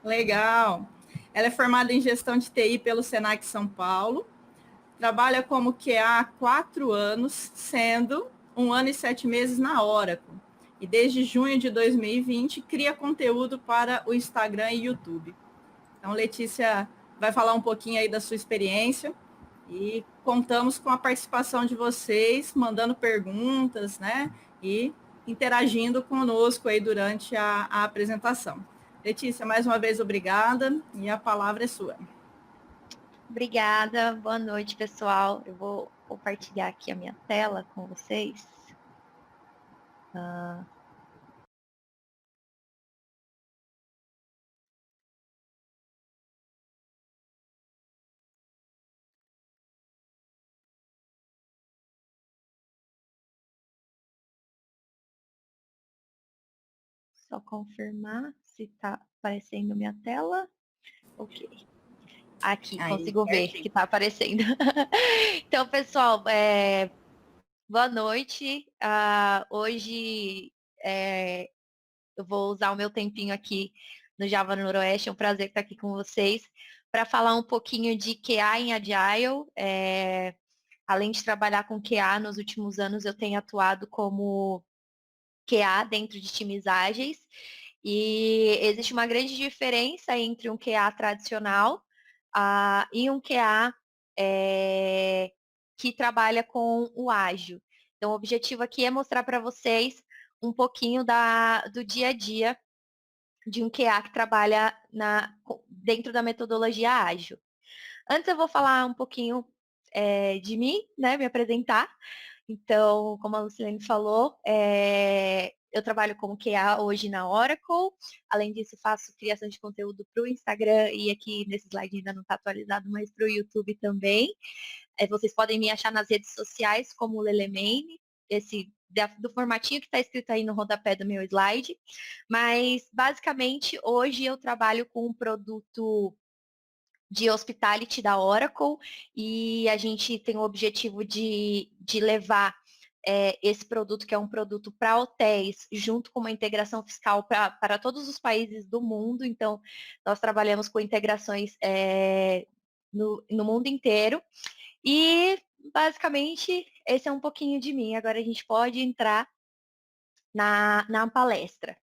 Legal. Ela é formada em gestão de TI pelo Senac São Paulo. Trabalha como QA há 4 anos, sendo 1 ano e 7 meses na Oracle. E desde junho de 2020 cria conteúdo para o Instagram e YouTube. Então, Letícia vai falar um pouquinho aí da sua experiência e contamos com a participação de vocês, mandando perguntas, né? E interagindo conosco aí durante a apresentação. Letícia, mais uma vez, obrigada e a palavra é sua. Obrigada, boa noite, pessoal. Eu vou compartilhar aqui a minha tela com vocês. Só confirmar se está aparecendo minha tela. Ok. Aqui, Aí, consigo ver que está aparecendo. Então, pessoal, boa noite. Hoje eu vou usar o meu tempinho aqui no Java Noroeste. É um prazer estar aqui com vocês para falar um pouquinho de QA em Agile. Além de trabalhar com QA nos últimos anos, eu tenho atuado como QA dentro de times ágeis. E existe uma grande diferença entre um QA tradicional e um QA que trabalha com o ágil. Então, o objetivo aqui é mostrar para vocês um pouquinho do dia a dia de um QA que trabalha dentro da metodologia ágil. Antes eu vou falar um pouquinho de mim, né, me apresentar. Então, como a Lucilene falou, eu trabalho como QA hoje na Oracle. Além disso, faço criação de conteúdo para o Instagram e aqui nesse slide ainda não está atualizado, mas para o YouTube também. Vocês podem me achar nas redes sociais como Lelemane, do formatinho que está escrito aí no rodapé do meu slide. Mas, basicamente, hoje eu trabalho com um produto de hospitality da Oracle e a gente tem o objetivo de levar esse produto, que é um produto para hotéis, junto com uma integração fiscal para todos os países do mundo. Então, nós trabalhamos com integrações no mundo inteiro. E, basicamente, esse é um pouquinho de mim. Agora a gente pode entrar na palestra.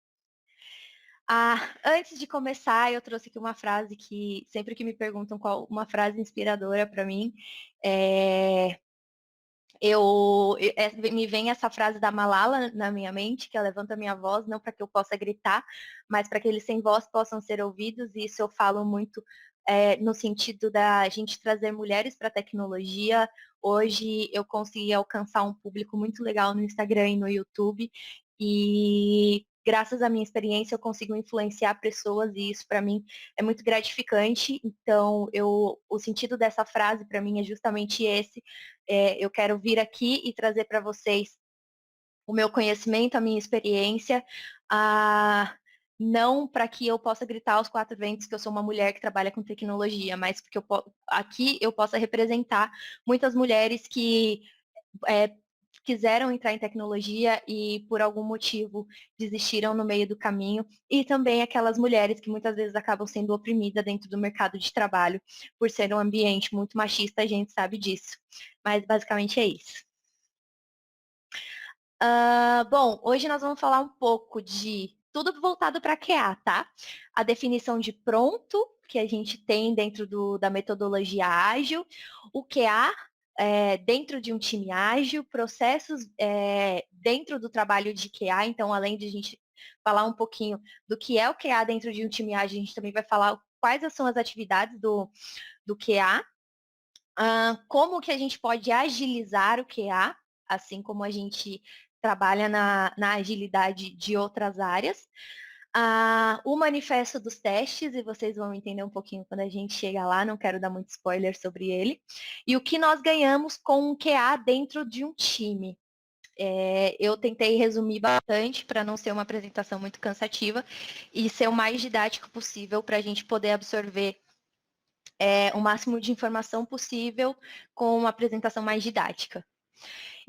Antes de começar, eu trouxe aqui uma frase que, sempre que me perguntam qual uma frase inspiradora para mim, me vem essa frase da Malala na minha mente, que ela levanta a minha voz, não para que eu possa gritar, mas para que eles sem voz possam ser ouvidos, e isso eu falo muito no sentido da gente trazer mulheres para a tecnologia. Hoje eu consegui alcançar um público muito legal no Instagram e no YouTube, e graças à minha experiência eu consigo influenciar pessoas, e isso para mim é muito gratificante. Então, o sentido dessa frase para mim é justamente esse. Eu quero vir aqui e trazer para vocês o meu conhecimento, a minha experiência, não para que eu possa gritar aos 4 ventos que eu sou uma mulher que trabalha com tecnologia, mas porque aqui eu possa representar muitas mulheres que quiseram entrar em tecnologia e por algum motivo desistiram no meio do caminho, e também aquelas mulheres que muitas vezes acabam sendo oprimidas dentro do mercado de trabalho por ser um ambiente muito machista, a gente sabe disso. Mas basicamente é isso. Bom, hoje nós vamos falar um pouco de tudo voltado para QA, tá? A definição de pronto, que a gente tem dentro da metodologia ágil, o QA dentro de um time ágil, processos dentro do trabalho de QA. Então, além de a gente falar um pouquinho do que é o QA dentro de um time ágil, a gente também vai falar quais são as atividades do QA, como que a gente pode agilizar o QA, assim como a gente trabalha na agilidade de outras áreas. O manifesto dos testes, e vocês vão entender um pouquinho quando a gente chega lá, não quero dar muito spoiler sobre ele. E o que nós ganhamos com o QA dentro de um time. Eu tentei resumir bastante para não ser uma apresentação muito cansativa e ser o mais didático possível para a gente poder absorver o máximo de informação possível com uma apresentação mais didática.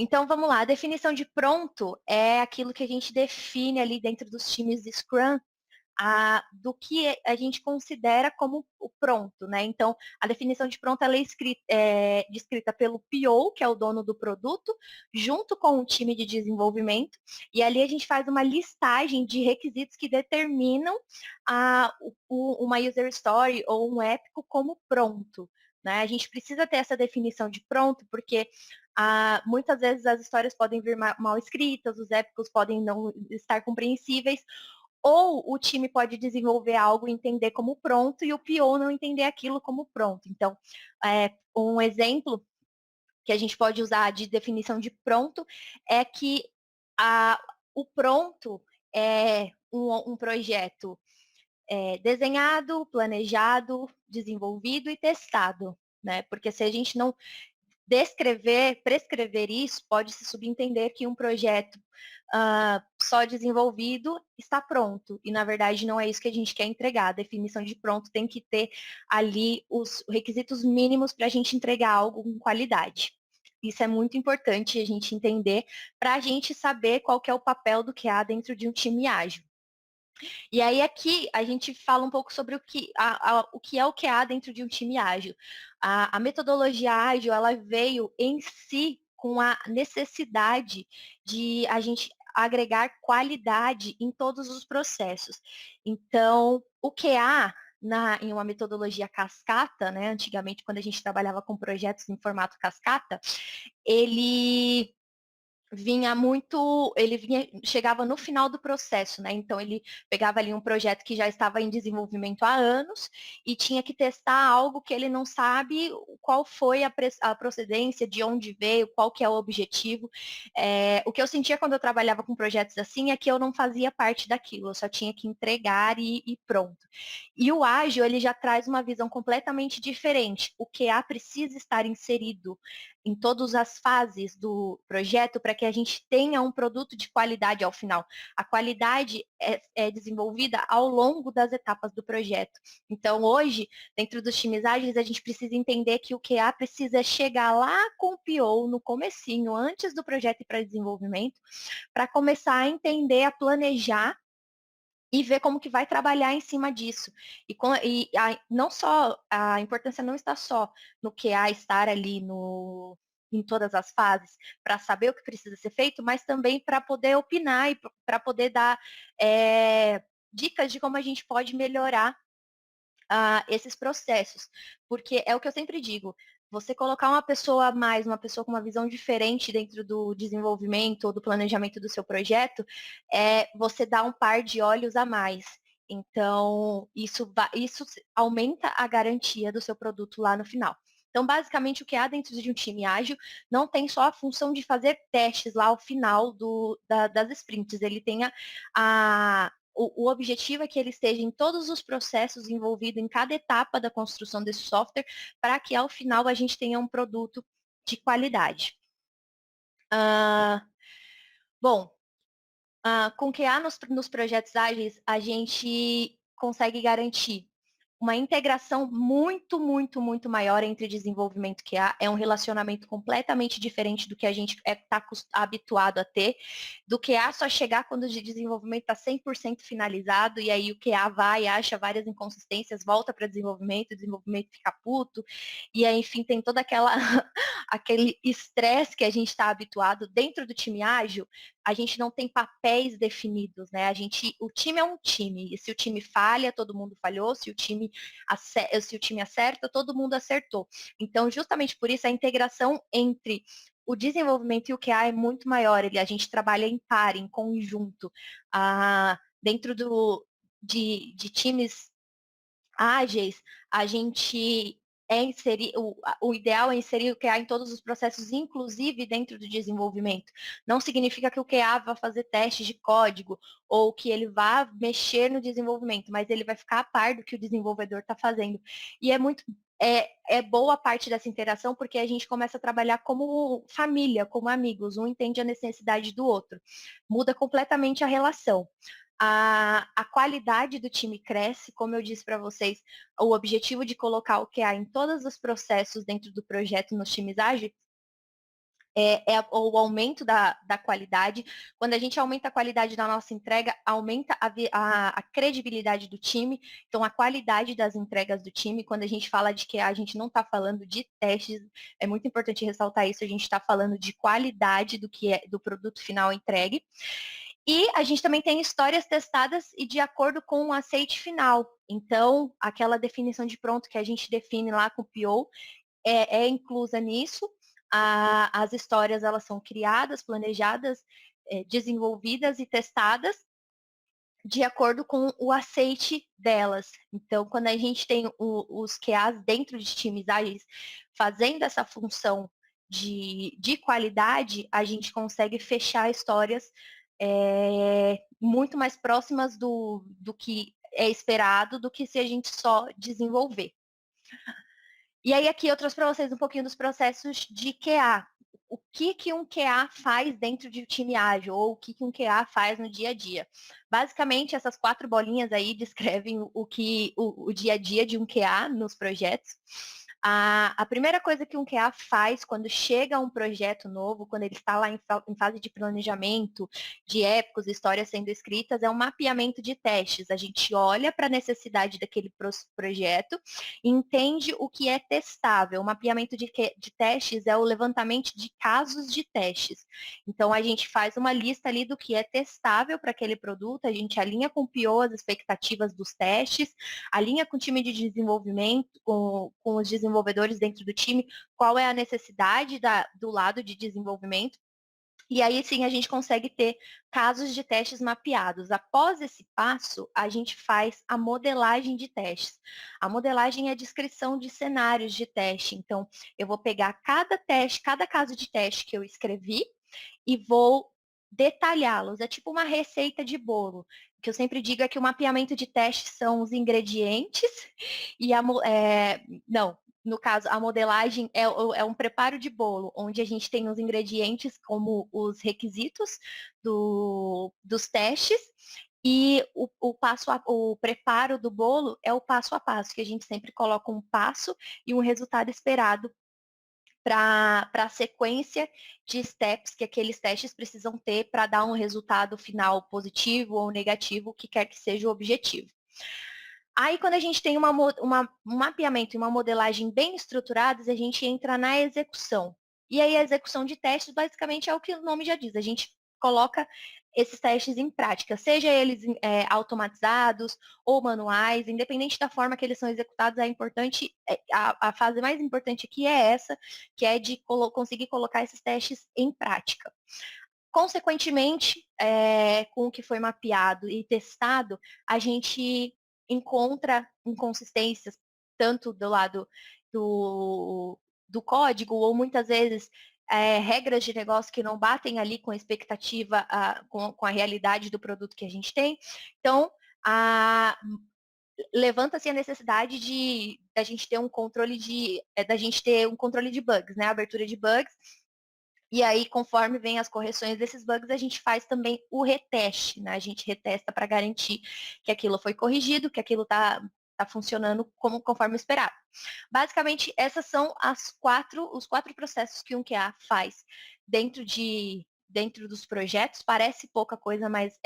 Então, vamos lá. A definição de pronto é aquilo que a gente define ali dentro dos times de Scrum, do que a gente considera como o pronto, né? Então, a definição de pronto ela é descrita pelo PO, que é o dono do produto, junto com o time de desenvolvimento, e ali a gente faz uma listagem de requisitos que determinam uma user story ou um épico como pronto. Né? A gente precisa ter essa definição de pronto, porque muitas vezes as histórias podem vir mal escritas, os épicos podem não estar compreensíveis, ou o time pode desenvolver algo e entender como pronto e o PO não entender aquilo como pronto. Então, um exemplo que a gente pode usar de definição de pronto é que o pronto é um projeto desenhado, planejado, desenvolvido e testado. Né? Porque se a gente não prescrever isso, pode se subentender que um projeto só desenvolvido está pronto. E, na verdade, não é isso que a gente quer entregar. A definição de pronto tem que ter ali os requisitos mínimos para a gente entregar algo com qualidade. Isso é muito importante a gente entender para a gente saber qual que é o papel do QA dentro de um time ágil. E aí aqui a gente fala um pouco sobre o que é o QA dentro de um time ágil. A metodologia ágil, ela veio em si com a necessidade de a gente agregar qualidade em todos os processos. Então, o QA, em uma metodologia cascata, né, antigamente quando a gente trabalhava com projetos em formato cascata, ele chegava no final do processo, né? Então ele pegava ali um projeto que já estava em desenvolvimento há anos e tinha que testar algo que ele não sabe qual foi a procedência, de onde veio, qual que é o objetivo. O que eu sentia quando eu trabalhava com projetos assim é que eu não fazia parte daquilo, eu só tinha que entregar e pronto. E o ágil, ele já traz uma visão completamente diferente. O QA precisa estar inserido em todas as fases do projeto para que a gente tenha um produto de qualidade ao final. A qualidade é desenvolvida ao longo das etapas do projeto. Então, hoje, dentro dos times ágeis, a gente precisa entender que o QA precisa chegar lá com o PO no comecinho, antes do projeto ir para desenvolvimento, para começar a entender, a planejar e ver como que vai trabalhar em cima disso. Não só, a importância não está só no QA estar ali em todas as fases, para saber o que precisa ser feito, mas também para poder opinar e para poder dar dicas de como a gente pode melhorar esses processos. Porque é o que eu sempre digo, você colocar uma pessoa a mais, uma pessoa com uma visão diferente dentro do desenvolvimento ou do planejamento do seu projeto, você dá um par de olhos a mais. Então, isso aumenta a garantia do seu produto lá no final. Então, basicamente, o que há dentro de um time ágil não tem só a função de fazer testes lá ao final das sprints. Ele tem o objetivo é que ele esteja em todos os processos envolvidos em cada etapa da construção desse software, para que ao final a gente tenha um produto de qualidade. Bom, com QA nos projetos ágeis, a gente consegue garantir uma integração muito, muito, muito maior entre desenvolvimento e QA. É um relacionamento completamente diferente do que a gente está habituado a ter. Do QA só chegar quando o desenvolvimento está 100% finalizado, e aí o QA vai, acha várias inconsistências, volta para desenvolvimento, o desenvolvimento fica puto, e aí, enfim, tem toda aquele estresse que a gente está habituado. Dentro do time ágil, a gente não tem papéis definidos, né? O time é um time, e se o time falha, todo mundo falhou, se o time acerta, todo mundo acertou. Então, justamente por isso, a integração entre o desenvolvimento e o QA é muito maior. A gente trabalha em par, em conjunto. Dentro de times ágeis, a gente o ideal é inserir o QA em todos os processos, inclusive dentro do desenvolvimento. Não significa que o QA vá fazer testes de código ou que ele vá mexer no desenvolvimento, mas ele vai ficar a par do que o desenvolvedor está fazendo. E é boa a parte dessa interação, porque a gente começa a trabalhar como família, como amigos, um entende a necessidade do outro. Muda completamente a relação. A qualidade do time cresce, como eu disse para vocês, o objetivo de colocar o QA em todos os processos dentro do projeto nos times ágeis o aumento da qualidade. Quando a gente aumenta a qualidade da nossa entrega, aumenta a credibilidade do time, então a qualidade das entregas do time. Quando a gente fala de QA, a gente não está falando de testes, é muito importante ressaltar isso, a gente está falando de qualidade do que é do produto final entregue. E a gente também tem histórias testadas e de acordo com o aceite final. Então, aquela definição de pronto que a gente define lá com o PO é inclusa nisso. As histórias, elas são criadas, planejadas, desenvolvidas e testadas de acordo com o aceite delas. Então, quando a gente tem os QAs dentro de times ágeis fazendo essa função de qualidade, a gente consegue fechar histórias muito mais próximas do que é esperado do que se a gente só desenvolver. E aí aqui eu trouxe para vocês um pouquinho dos processos de QA. O que um QA faz dentro de um time ágil, ou o que um QA faz no dia a dia. Basicamente, essas 4 bolinhas aí descrevem o dia a dia de um QA nos projetos. A primeira coisa que um QA faz quando chega a um projeto novo, quando ele está lá em fase de planejamento, de épicos, histórias sendo escritas, é um mapeamento de testes. A gente olha para a necessidade daquele projeto e entende o que é testável. O mapeamento de testes é o levantamento de casos de testes. Então, a gente faz uma lista ali do que é testável para aquele produto, a gente alinha com o PO as expectativas dos testes, alinha com o time de desenvolvimento, com os desenvolvedores dentro do time, qual é a necessidade do lado de desenvolvimento. E aí sim a gente consegue ter casos de testes mapeados. Após esse passo, a gente faz a modelagem de testes. A modelagem é a descrição de cenários de teste. Então, eu vou pegar cada teste, cada caso de teste que eu escrevi e vou detalhá-los. É tipo uma receita de bolo. O que eu sempre digo é que o mapeamento de testes são os ingredientes e não, no caso, a modelagem é um preparo de bolo, onde a gente tem os ingredientes como os requisitos dos testes e o preparo do bolo é o passo a passo, que a gente sempre coloca um passo e um resultado esperado para a sequência de steps que aqueles testes precisam ter para dar um resultado final positivo ou negativo, o que quer que seja o objetivo. Aí, quando a gente tem um mapeamento e uma modelagem bem estruturadas, a gente entra na execução. E aí, a execução de testes, basicamente, é o que o nome já diz. A gente coloca esses testes em prática, seja eles automatizados ou manuais, independente da forma que eles são executados, é importante, a fase mais importante aqui é essa, que é de conseguir colocar esses testes em prática. Consequentemente, com o que foi mapeado e testado, a gente encontra inconsistências, tanto do lado do código, ou muitas vezes regras de negócio que não batem ali com a expectativa, com a realidade do produto que a gente tem. Então, levanta-se a necessidade da gente ter um controle de bugs, né? Abertura de bugs. E aí, conforme vem as correções desses bugs, a gente faz também o reteste, né? A gente retesta para garantir que aquilo foi corrigido, que aquilo está funcionando conforme esperado. Basicamente, essas são os 4 processos que um QA faz dentro dos projetos. Parece pouca coisa, mas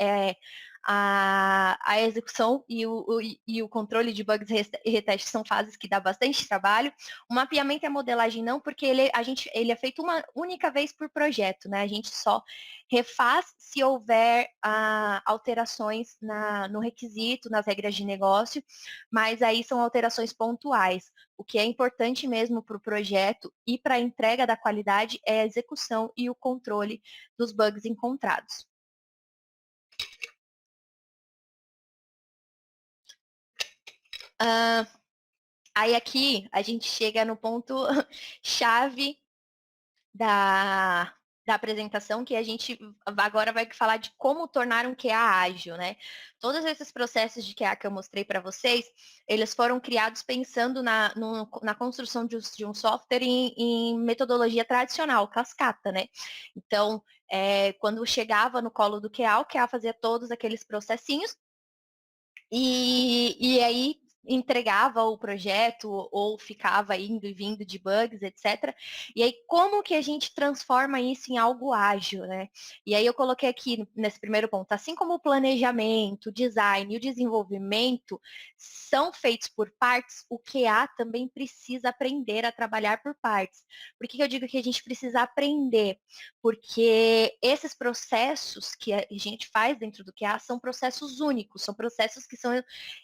a execução e o controle de bugs e reteste são fases que dá bastante trabalho. O mapeamento e a modelagem não, porque ele é feito uma única vez por projeto, né? A gente só refaz se houver alterações no requisito, nas regras de negócio, mas aí são alterações pontuais. O que é importante mesmo para o projeto e para a entrega da qualidade é a execução e o controle dos bugs encontrados. Aí aqui a gente chega no ponto chave da apresentação, que a gente agora vai falar de como tornar um QA ágil, né? Todos esses processos de QA que eu mostrei para vocês, eles foram criados pensando na construção de um software em metodologia tradicional, cascata, né? Então, quando chegava no colo do QA, o QA fazia todos aqueles processinhos, e aí entregava o projeto ou ficava indo e vindo de bugs, etc. E aí, como que a gente transforma isso em algo ágil, né? E aí eu coloquei aqui nesse primeiro ponto, assim como o planejamento, o design e o desenvolvimento são feitos por partes, o QA também precisa aprender a trabalhar por partes. Por que eu digo que a gente precisa aprender? Porque esses processos que a gente faz dentro do QA são processos únicos, são processos que são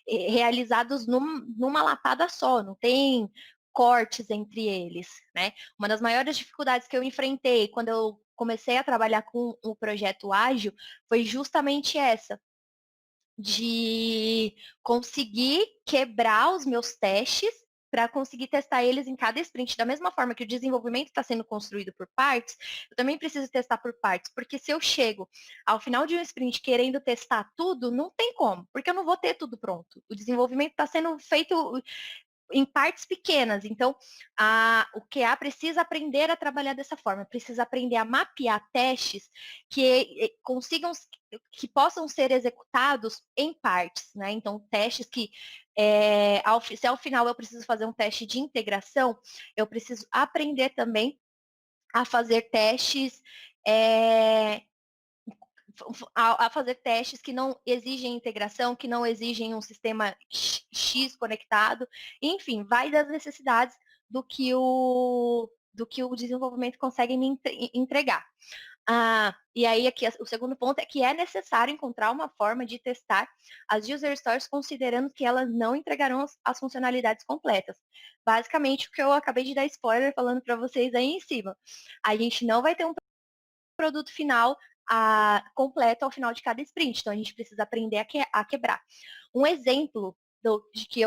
realizados numa lapada só, não tem cortes entre eles, né? Uma das maiores dificuldades que eu enfrentei quando eu comecei a trabalhar com o projeto ágil foi justamente essa, de conseguir quebrar os meus testes para conseguir testar eles em cada sprint. Da mesma forma que o desenvolvimento está sendo construído por partes, eu também preciso testar por partes, porque se eu chego ao final de um sprint querendo testar tudo, não tem como, porque eu não vou ter tudo pronto. O desenvolvimento está sendo feito em partes pequenas. Então, o QA precisa aprender a trabalhar dessa forma, precisa aprender a mapear testes que consigam, que possam ser executados em partes, né? Então, testes que, se ao final eu preciso fazer um teste de integração, eu preciso aprender também a fazer testes a fazer testes que não exigem integração, que não exigem um sistema X conectado, enfim, vai das necessidades do que o desenvolvimento consegue me entregar. E aí, aqui, o segundo ponto é que é necessário encontrar uma forma de testar as user stories considerando que elas não entregarão as funcionalidades completas. Basicamente, o que eu acabei de dar spoiler falando para vocês aí em cima. A gente não vai ter um produto final completo ao final de cada sprint. Então, a gente precisa aprender a quebrar. Um exemplo de que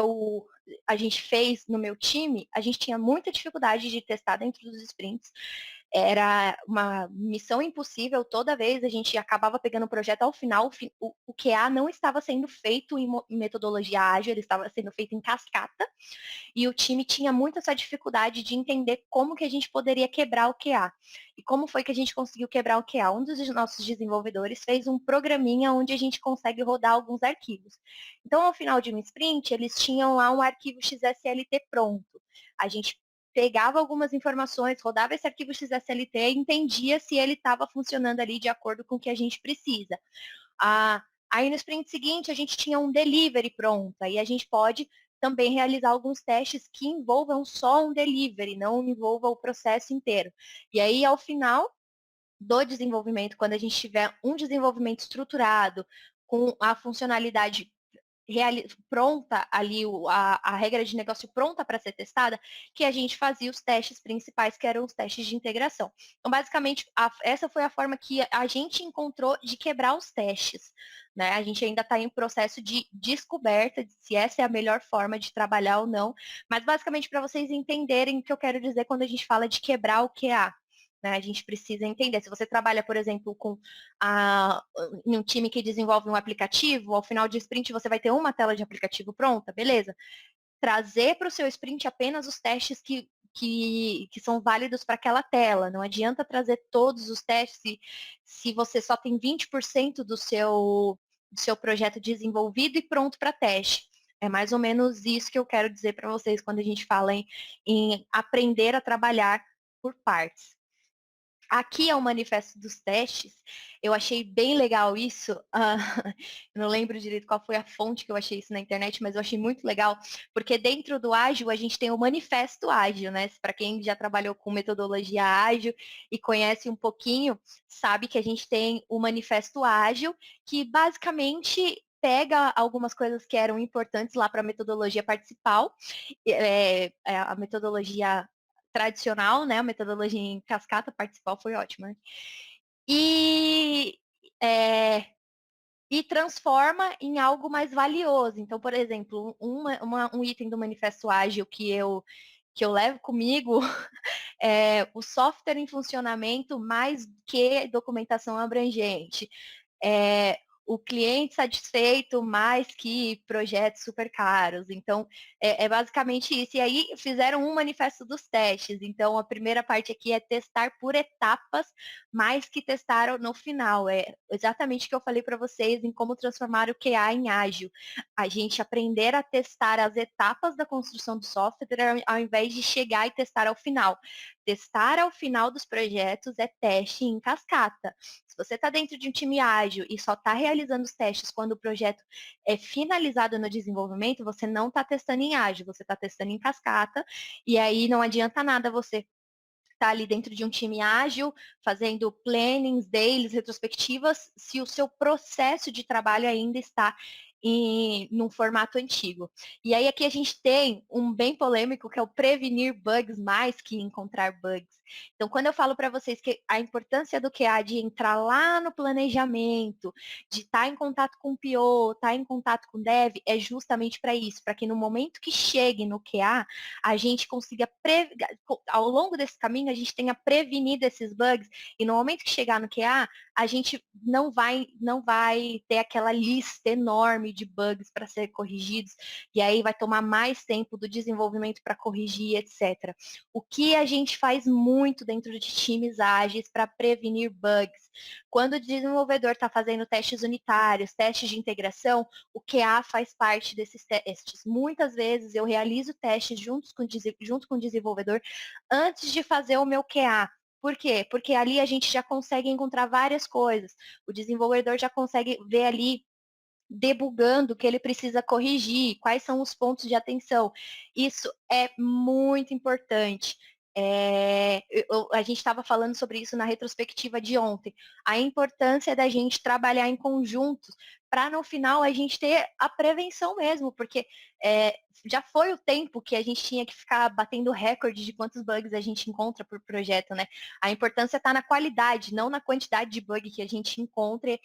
a gente fez no meu time, a gente tinha muita dificuldade de testar dentro dos sprints. Era uma missão impossível, toda vez a gente acabava pegando o projeto ao final, o QA não estava sendo feito em metodologia ágil, ele estava sendo feito em cascata, e o time tinha muito essa dificuldade de entender como que a gente poderia quebrar o QA. E como foi que a gente conseguiu quebrar o QA? Um dos nossos desenvolvedores fez um programinha onde a gente consegue rodar alguns arquivos. Então, ao final de um sprint, eles tinham lá um arquivo XSLT pronto. A gente pegava algumas informações, rodava esse arquivo XSLT e entendia se ele estava funcionando ali de acordo com o que a gente precisa. Aí no sprint seguinte a gente tinha um delivery pronto, e a gente pode também realizar alguns testes que envolvam só um delivery, não envolva o processo inteiro. E aí, ao final do desenvolvimento, quando a gente tiver um desenvolvimento estruturado, com a funcionalidade pronta ali, a regra de negócio pronta para ser testada, que a gente fazia os testes principais, que eram os testes de integração. Então, basicamente, essa foi a forma que a gente encontrou de quebrar os testes. Né? A gente ainda está em processo de descoberta de se essa é a melhor forma de trabalhar ou não, mas basicamente para vocês entenderem o que eu quero dizer quando a gente fala de quebrar o QA. Né? A gente precisa entender. Se você trabalha, por exemplo, em um time que desenvolve um aplicativo, ao final de sprint você vai ter uma tela de aplicativo pronta, beleza? Trazer para o seu sprint apenas os testes que são válidos para aquela tela. Não adianta trazer todos os testes se você só tem 20% do seu projeto desenvolvido e pronto para teste. É mais ou menos isso que eu quero dizer para vocês quando a gente fala em aprender a trabalhar por partes. Aqui é o manifesto dos testes. Eu achei bem legal isso. Eu não lembro direito qual foi a fonte que eu achei isso na internet, mas eu achei muito legal, porque dentro do ágil a gente tem o manifesto ágil, né? Para quem já trabalhou com metodologia ágil e conhece um pouquinho, sabe que a gente tem o manifesto ágil, que basicamente pega algumas coisas que eram importantes lá para a metodologia principal, a metodologia tradicional, né? A metodologia em cascata principal foi ótima. Né? E, e transforma em algo mais valioso. Então, por exemplo, um item do Manifesto Ágil que eu levo comigo é o software em funcionamento mais que documentação abrangente. o cliente satisfeito mais que projetos super caros. Então, é basicamente isso. E aí fizeram um manifesto dos testes. Então, a primeira parte aqui é testar por etapas, mais que testar no final. É exatamente o que eu falei para vocês em como transformar o QA em ágil. A gente aprender a testar as etapas da construção do software ao invés de chegar e testar ao final. Testar ao final dos projetos é teste em cascata. Se você está dentro de um time ágil e só está realizando os testes quando o projeto é finalizado no desenvolvimento, você não está testando em ágil, você está testando em cascata, e aí não adianta nada você estar ali dentro de um time ágil, fazendo plannings, dailies, retrospectivas, se o seu processo de trabalho ainda está num formato antigo. E aí aqui a gente tem um bem polêmico, que é o prevenir bugs mais que encontrar bugs. Então, quando eu falo para vocês que a importância do QA de entrar lá no planejamento, de estar em contato com o PO, estar em contato com o Dev, é justamente para isso, para que no momento que chegue no QA, a gente consiga, ao longo desse caminho, a gente tenha prevenido esses bugs, e no momento que chegar no QA, a gente não vai ter aquela lista enorme de bugs para ser corrigidos, e aí vai tomar mais tempo do desenvolvimento para corrigir, etc. O que a gente faz muito dentro de times ágeis para prevenir bugs? Quando o desenvolvedor está fazendo testes unitários, testes de integração, o QA faz parte desses testes. Muitas vezes eu realizo testes junto com o desenvolvedor antes de fazer o meu QA. Por quê? Porque ali a gente já consegue encontrar várias coisas. O desenvolvedor já consegue ver ali debugando o que ele precisa corrigir, quais são os pontos de atenção. Isso é muito importante. A gente estava falando sobre isso na retrospectiva de ontem. A importância da gente trabalhar em conjunto para no final a gente ter a prevenção mesmo, porque já foi o tempo que a gente tinha que ficar batendo recorde de quantos bugs a gente encontra por projeto, né? A importância está na qualidade, não na quantidade de bug que a gente encontra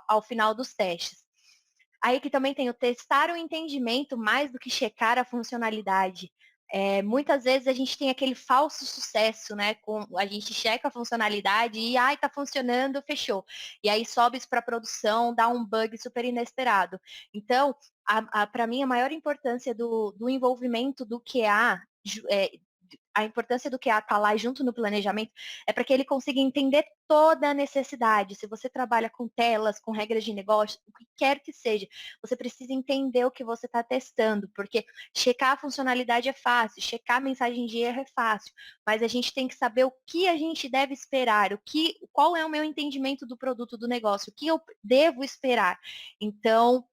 ao final dos testes. Aí que também tem o testar o entendimento mais do que checar a funcionalidade. Muitas vezes a gente tem aquele falso sucesso, né? A gente checa a funcionalidade e, tá funcionando, fechou. E aí sobe isso para produção, dá um bug super inesperado. Então, para mim, a maior importância do envolvimento do QA, a importância do QA estar lá junto no planejamento é para que ele consiga entender toda a necessidade. Se você trabalha com telas, com regras de negócio, o que quer que seja, você precisa entender o que você está testando, porque checar a funcionalidade é fácil, checar a mensagem de erro é fácil, mas a gente tem que saber o que a gente deve esperar, qual é o meu entendimento do produto, do negócio, o que eu devo esperar. Então,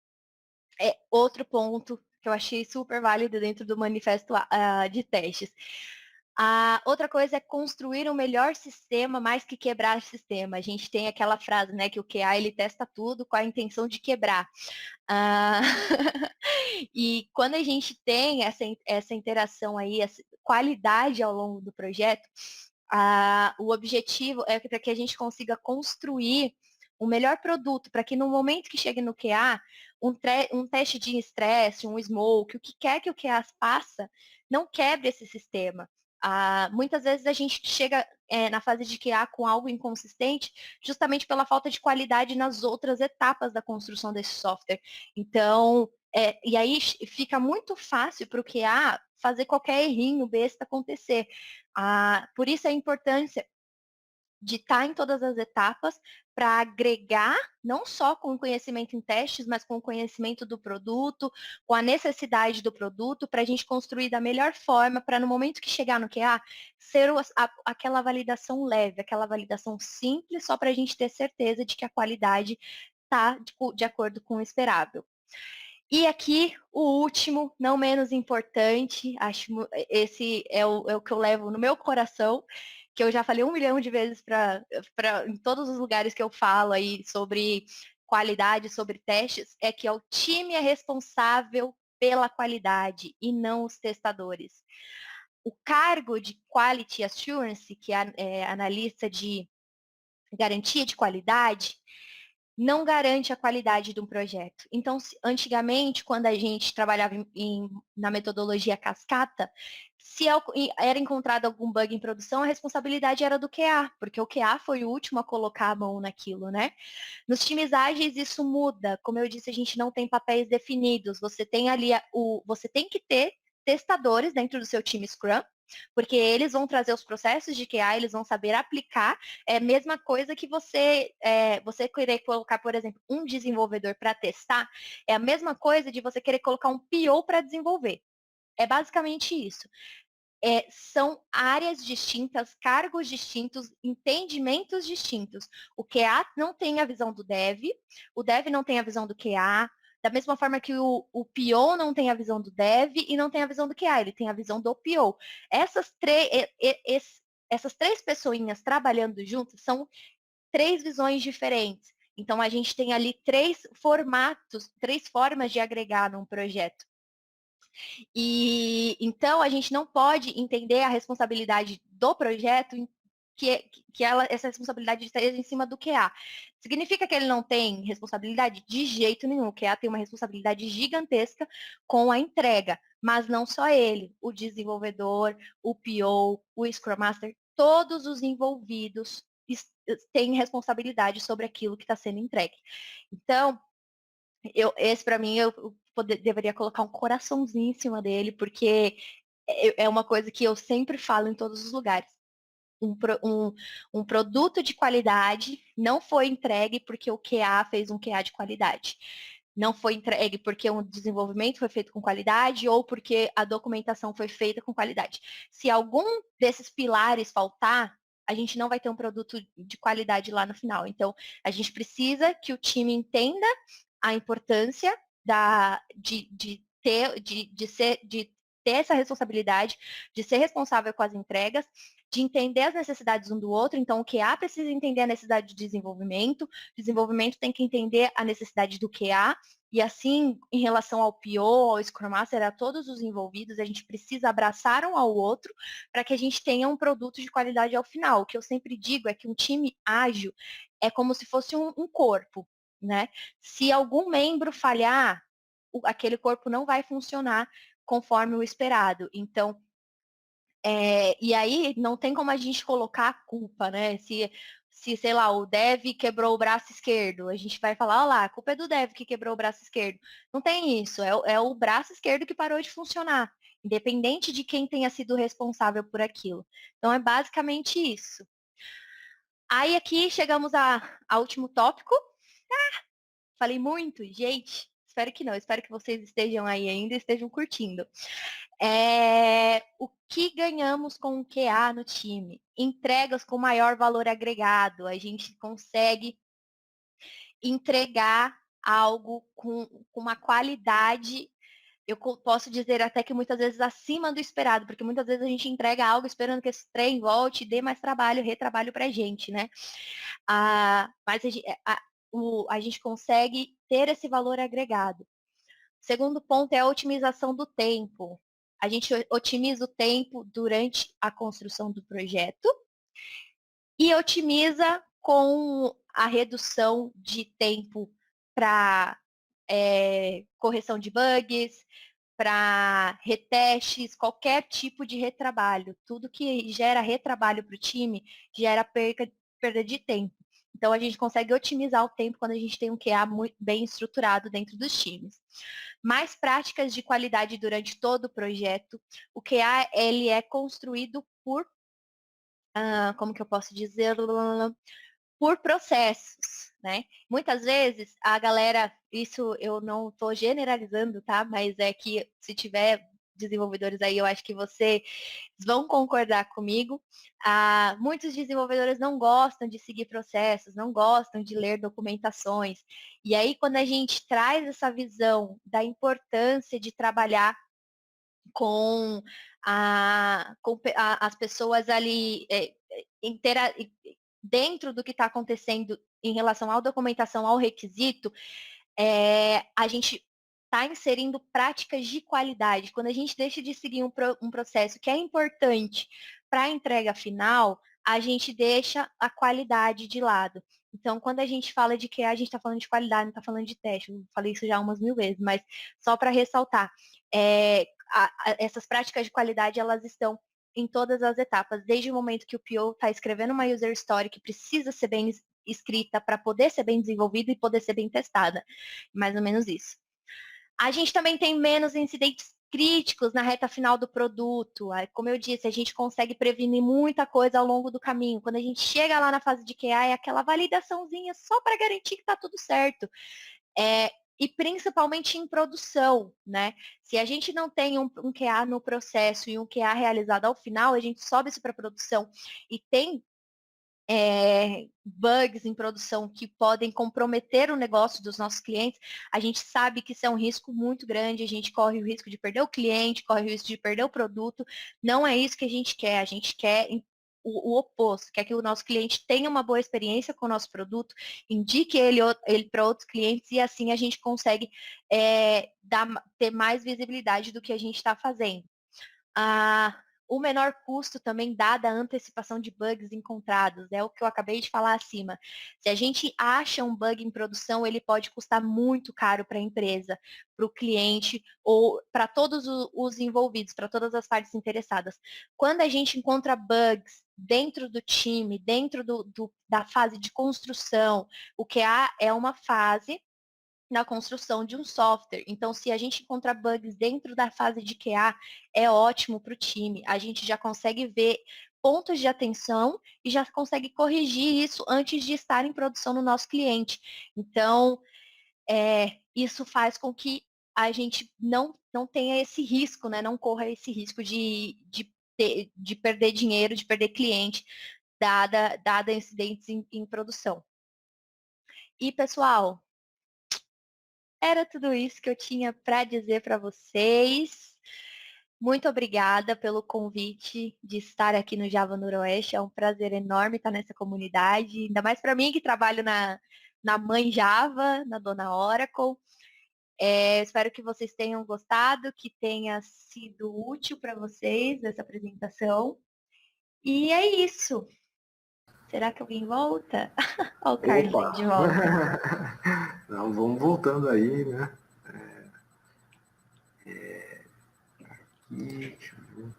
é outro ponto que eu achei super válido dentro do manifesto de testes. A outra coisa é construir um melhor sistema mais que quebrar o sistema. A gente tem aquela frase, né, que o QA ele testa tudo com a intenção de quebrar. E quando a gente tem essa interação aí, essa qualidade ao longo do projeto, o objetivo é para que a gente consiga construir o melhor produto, para que no momento que chegue no QA, um teste de estresse, um smoke, o que quer que o QA faça, não quebre esse sistema. Muitas vezes a gente chega na fase de QA com algo inconsistente, justamente pela falta de qualidade nas outras etapas da construção desse software. Então, e aí fica muito fácil para o QA fazer qualquer errinho besta acontecer. Por isso a importância de estar em todas as etapas para agregar, não só com o conhecimento em testes, mas com o conhecimento do produto, com a necessidade do produto, para a gente construir da melhor forma, para no momento que chegar no QA, ser aquela validação leve, aquela validação simples, só para a gente ter certeza de que a qualidade está de acordo com o esperável. E aqui, o último, não menos importante, acho esse é o que eu levo no meu coração, que eu já falei 1 milhão de vezes em todos os lugares que eu falo aí sobre qualidade, sobre testes, é que o time é responsável pela qualidade e não os testadores. O cargo de Quality Assurance, que é analista de garantia de qualidade, não garante a qualidade de um projeto. Então, antigamente, quando a gente trabalhava na metodologia cascata, se era encontrado algum bug em produção, a responsabilidade era do QA, porque o QA foi o último a colocar a mão naquilo, né? Nos times ágeis isso muda. Como eu disse, a gente não tem papéis definidos. Você tem ali você tem que ter testadores dentro do seu time Scrum, porque eles vão trazer os processos de QA, eles vão saber aplicar. É a mesma coisa que você querer colocar, por exemplo, um desenvolvedor para testar, é a mesma coisa de você querer colocar um PO para desenvolver. É basicamente isso. São áreas distintas, cargos distintos, entendimentos distintos. O QA não tem a visão do dev, o dev não tem a visão do QA, da mesma forma que o PO não tem a visão do dev e não tem a visão do QA, ele tem a visão do PO. Essas três pessoinhas trabalhando juntas são três visões diferentes. Então, a gente tem ali três formatos, três formas de agregar num projeto. E então a gente não pode entender a responsabilidade do projeto essa responsabilidade esteja em cima do QA. Significa que ele não tem responsabilidade? De jeito nenhum. O QA tem uma responsabilidade gigantesca com a entrega, mas não só ele. O desenvolvedor, o PO, o Scrum Master, todos os envolvidos têm responsabilidade sobre aquilo que está sendo entregue. Então, esse para mim, eu deveria colocar um coraçãozinho em cima dele, porque é uma coisa que eu sempre falo em todos os lugares. Um produto de qualidade não foi entregue porque o QA fez um QA de qualidade. Não foi entregue porque o desenvolvimento foi feito com qualidade ou porque a documentação foi feita com qualidade. Se algum desses pilares faltar, a gente não vai ter um produto de qualidade lá no final. Então, a gente precisa que o time entenda a importância de ter essa responsabilidade, de ser responsável com as entregas, de entender as necessidades um do outro. Então, o QA precisa entender a necessidade de desenvolvimento, o desenvolvimento tem que entender a necessidade do QA, e assim, em relação ao PO, ao Scrum Master, a todos os envolvidos, a gente precisa abraçar um ao outro para que a gente tenha um produto de qualidade ao final. O que eu sempre digo é que um time ágil é como se fosse um corpo, né? Se algum membro falhar, aquele corpo não vai funcionar conforme o esperado. Então, e aí não tem como a gente colocar a culpa, né? Sei lá, o dev quebrou o braço esquerdo, a gente vai falar, olha lá, a culpa é do dev que quebrou o braço esquerdo. Não tem isso, é o braço esquerdo que parou de funcionar, independente de quem tenha sido responsável por aquilo. Então, é basicamente isso. Aí aqui chegamos ao último tópico. Falei muito, gente. Espero que não. Espero que vocês estejam aí ainda, estejam curtindo. O que ganhamos com o QA no time? Entregas com maior valor agregado. A gente consegue entregar algo com uma qualidade, eu posso dizer até que muitas vezes acima do esperado, porque muitas vezes a gente entrega algo esperando que esse trem volte e dê mais trabalho, retrabalho para a gente, né? Mas a gente consegue ter esse valor agregado. Segundo ponto é a otimização do tempo. A gente otimiza o tempo durante a construção do projeto e otimiza com a redução de tempo para correção de bugs, para retestes, qualquer tipo de retrabalho. Tudo que gera retrabalho para o time gera perda de tempo. Então, a gente consegue otimizar o tempo quando a gente tem um QA muito bem estruturado dentro dos times. Mais práticas de qualidade durante todo o projeto. O QA ele é construído por, como que eu posso dizer, por processos, né? Muitas vezes a galera, isso eu não estou generalizando, tá? Mas é que se tiver desenvolvedores aí, eu acho que vocês vão concordar comigo. Muitos desenvolvedores não gostam de seguir processos, não gostam de ler documentações. E aí, quando a gente traz essa visão da importância de trabalhar com as pessoas ali dentro do que está acontecendo em relação à documentação, ao requisito, a gente está inserindo práticas de qualidade. Quando a gente deixa de seguir um processo que é importante para a entrega final, a gente deixa a qualidade de lado. Então, quando a gente fala de QA, a gente está falando de qualidade, não está falando de teste. Eu falei isso já umas 1000 vezes, mas só para ressaltar, essas práticas de qualidade, elas estão em todas as etapas, desde o momento que o PO está escrevendo uma user story que precisa ser bem escrita para poder ser bem desenvolvida e poder ser bem testada. Mais ou menos isso. A gente também tem menos incidentes críticos na reta final do produto. Como eu disse, a gente consegue prevenir muita coisa ao longo do caminho. Quando a gente chega lá na fase de QA, é aquela validaçãozinha só para garantir que está tudo certo. E principalmente em produção, né? Se a gente não tem um QA no processo e um QA realizado ao final, a gente sobe isso para produção e tem bugs em produção que podem comprometer o negócio dos nossos clientes, a gente sabe que isso é um risco muito grande, a gente corre o risco de perder o cliente, corre o risco de perder o produto. Não é isso que a gente quer o oposto, quer que o nosso cliente tenha uma boa experiência com o nosso produto, indique ele para outros clientes e assim a gente consegue ter mais visibilidade do que a gente está fazendo. O menor custo também dada a antecipação de bugs encontrados, é o que eu acabei de falar acima. Se a gente acha um bug em produção, ele pode custar muito caro para a empresa, para o cliente ou para todos os envolvidos, para todas as partes interessadas. Quando a gente encontra bugs dentro do time, dentro da fase de construção, o QA é uma fase na construção de um software. Então, se a gente encontra bugs dentro da fase de QA, é ótimo para o time. A gente já consegue ver pontos de atenção e já consegue corrigir isso antes de estar em produção no nosso cliente. Então, isso faz com que a gente não tenha esse risco, né? Não corra esse risco de perder dinheiro, de perder cliente, dada incidentes em produção. E, pessoal, era tudo isso que eu tinha para dizer para vocês. Muito obrigada pelo convite de estar aqui no Java Noroeste. É um prazer enorme estar nessa comunidade, ainda mais para mim que trabalho na mãe Java, na dona Oracle. Espero que vocês tenham gostado, que tenha sido útil para vocês essa apresentação. E é isso. Será que alguém volta? Olha o Carlos aí de Opa! volta. Não, vamos voltando aí, né? Aqui, deixa eu ver.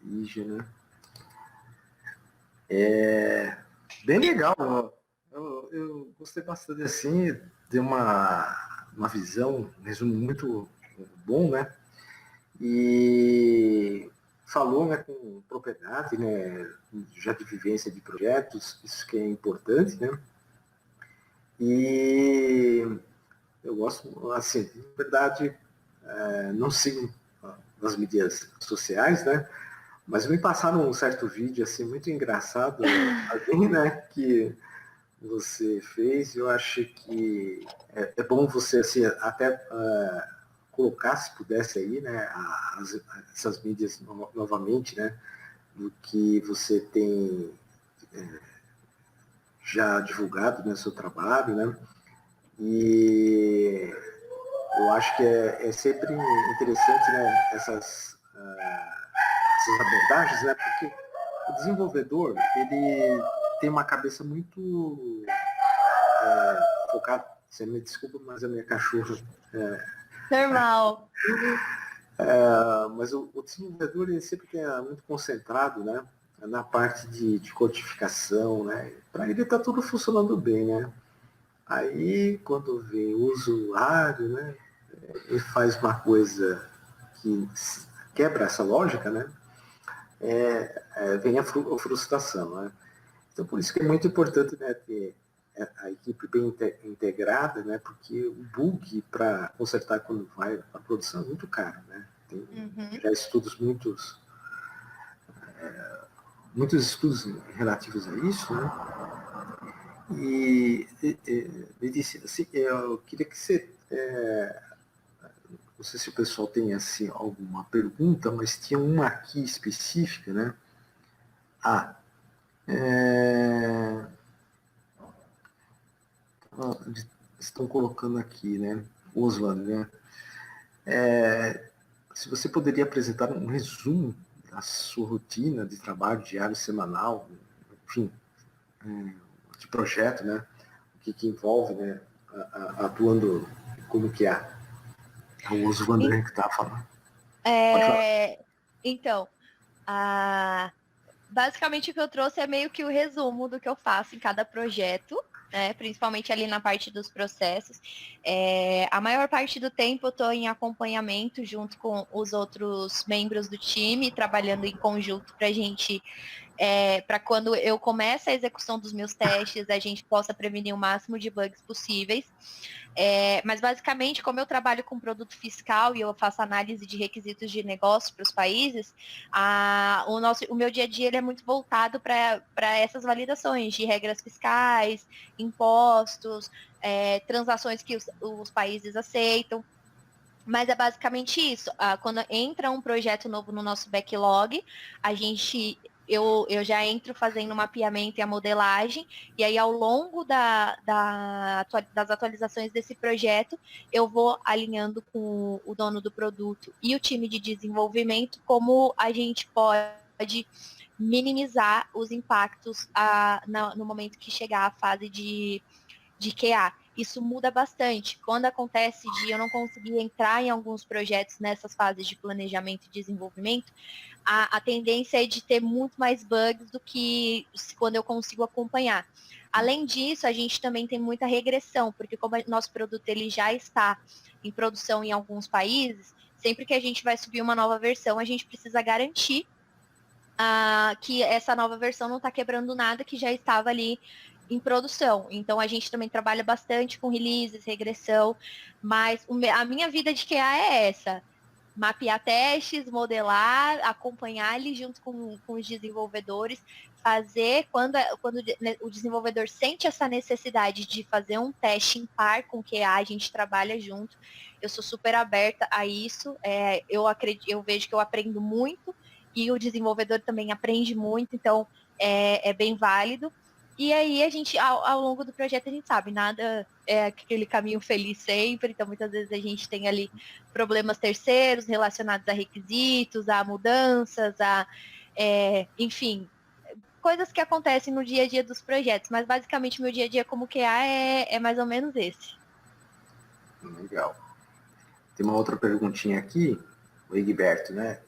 Lígia, né? Bem legal. Ó. Eu gostei bastante assim, deu uma visão, um resumo muito bom, né? E falou, né, com propriedade, né, já de vivência de projetos, isso que é importante, né? E eu gosto, assim, de verdade, não sigo nas mídias sociais, né? Mas me passaram um certo vídeo, assim, muito engraçado, assim, né, que você fez. Eu acho que é bom você, assim, até colocar, se pudesse aí, né, essas mídias novamente, né, do que você tem já divulgado, né, seu trabalho, né, e eu acho que é sempre interessante, né, essas abordagens, né, porque o desenvolvedor, ele tem uma cabeça muito focada. Você me desculpa, mas a minha cachorra Normal. mas o desenvolvedor ele sempre é muito concentrado, né, na parte de codificação, né, para ele tá tudo funcionando bem, né. Aí quando vem o usuário, né, ele faz uma coisa que quebra essa lógica, né, vem a frustração, né. Então por isso que é muito importante, né, ter a equipe bem integrada, né, porque o bug para consertar quando vai para a produção é muito caro, né. Tem já estudos muitos estudos relativos a isso, né? E me disse assim, eu queria que você, não sei se o pessoal tem assim alguma pergunta, mas tinha uma aqui específica, né? Ah, é, estão colocando aqui, né? Oswald, né? Se você poderia apresentar um resumo da sua rotina de trabalho diário, semanal, enfim, de projeto, né? O que envolve, né? Atuando como que é o uso do André que estava falando. Pode falar. Então, basicamente o que eu trouxe é meio que o resumo do que eu faço em cada projeto, né? Principalmente ali na parte dos processos. A maior parte do tempo eu estou em acompanhamento junto com os outros membros do time, trabalhando em conjunto para a gente, para quando eu começo a execução dos meus testes, a gente possa prevenir o máximo de bugs possíveis. Mas basicamente, como eu trabalho com produto fiscal e eu faço análise de requisitos de negócio para os países, o meu dia a dia ele é muito voltado para essas validações de regras fiscais, impostos, transações que os países aceitam. Mas é basicamente isso. Quando entra um projeto novo no nosso backlog, eu já entro fazendo o mapeamento e a modelagem, e aí ao longo das atualizações desse projeto, eu vou alinhando com o dono do produto e o time de desenvolvimento como a gente pode minimizar os impactos no momento que chegar a fase de QA. Isso muda bastante. Quando acontece de eu não conseguir entrar em alguns projetos nessas fases de planejamento e desenvolvimento, a tendência é de ter muito mais bugs do que quando eu consigo acompanhar. Além disso, a gente também tem muita regressão, porque como nosso produto ele já está em produção em alguns países, sempre que a gente vai subir uma nova versão, a gente precisa garantir que essa nova versão não está quebrando nada que já estava ali em produção. Então, a gente também trabalha bastante com releases, regressão, mas a minha vida de QA é essa. Mapear testes, modelar, acompanhar ali junto com os desenvolvedores, fazer, quando o desenvolvedor sente essa necessidade de fazer um teste em par com QA, a gente trabalha junto. Eu sou super aberta a isso, eu vejo que eu aprendo muito, e o desenvolvedor também aprende muito, então é bem válido. E aí a gente, ao longo do projeto, a gente sabe, nada é aquele caminho feliz sempre, então muitas vezes a gente tem ali problemas terceiros relacionados a requisitos, a mudanças, enfim, coisas que acontecem no dia a dia dos projetos, mas basicamente o meu dia a dia como QA é mais ou menos esse. Legal. Tem uma outra perguntinha aqui, o Egberto, né?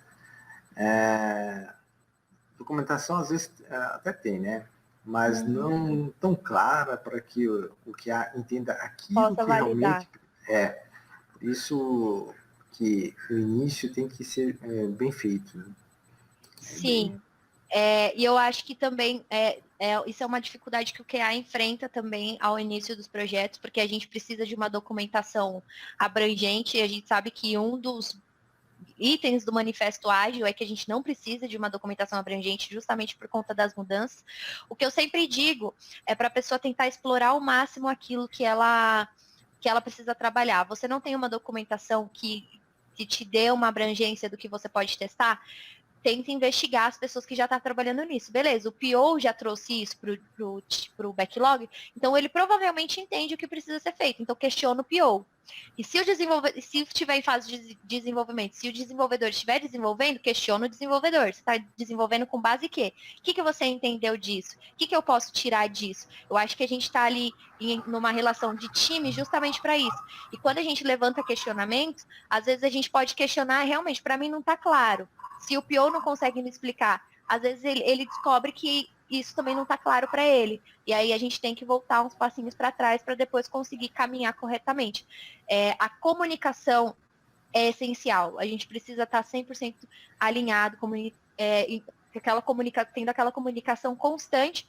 Documentação às vezes até tem, né? Mas não tão clara para que o que entenda aquilo Possa que validar. realmente é. Por isso que o início tem que ser bem feito. Né? Sim. E eu acho que também isso é uma dificuldade que o QA enfrenta também ao início dos projetos, porque a gente precisa de uma documentação abrangente, e a gente sabe que um dos itens do manifesto ágil é que a gente não precisa de uma documentação abrangente justamente por conta das mudanças. O que eu sempre digo é para a pessoa tentar explorar ao máximo aquilo que ela precisa trabalhar. Você não tem uma documentação que te dê uma abrangência do que você pode testar? Tenta investigar as pessoas que já estão trabalhando nisso. Beleza, o PO já trouxe isso para o backlog, então ele provavelmente entende o que precisa ser feito. Então questiona o PO. E se estiver em fase de desenvolvimento, se o desenvolvedor estiver desenvolvendo, questiona o desenvolvedor. Você está desenvolvendo com base em quê? O que você entendeu disso? O que eu posso tirar disso? Eu acho que a gente está ali numa relação de time justamente para isso. E quando a gente levanta questionamentos, às vezes a gente pode questionar, realmente, para mim não está claro. Se o PO não consegue me explicar, às vezes ele descobre que isso também não está claro para ele. E aí a gente tem que voltar uns passinhos para trás para depois conseguir caminhar corretamente. A comunicação é essencial. A gente precisa estar 100% alinhado, tendo aquela comunicação constante,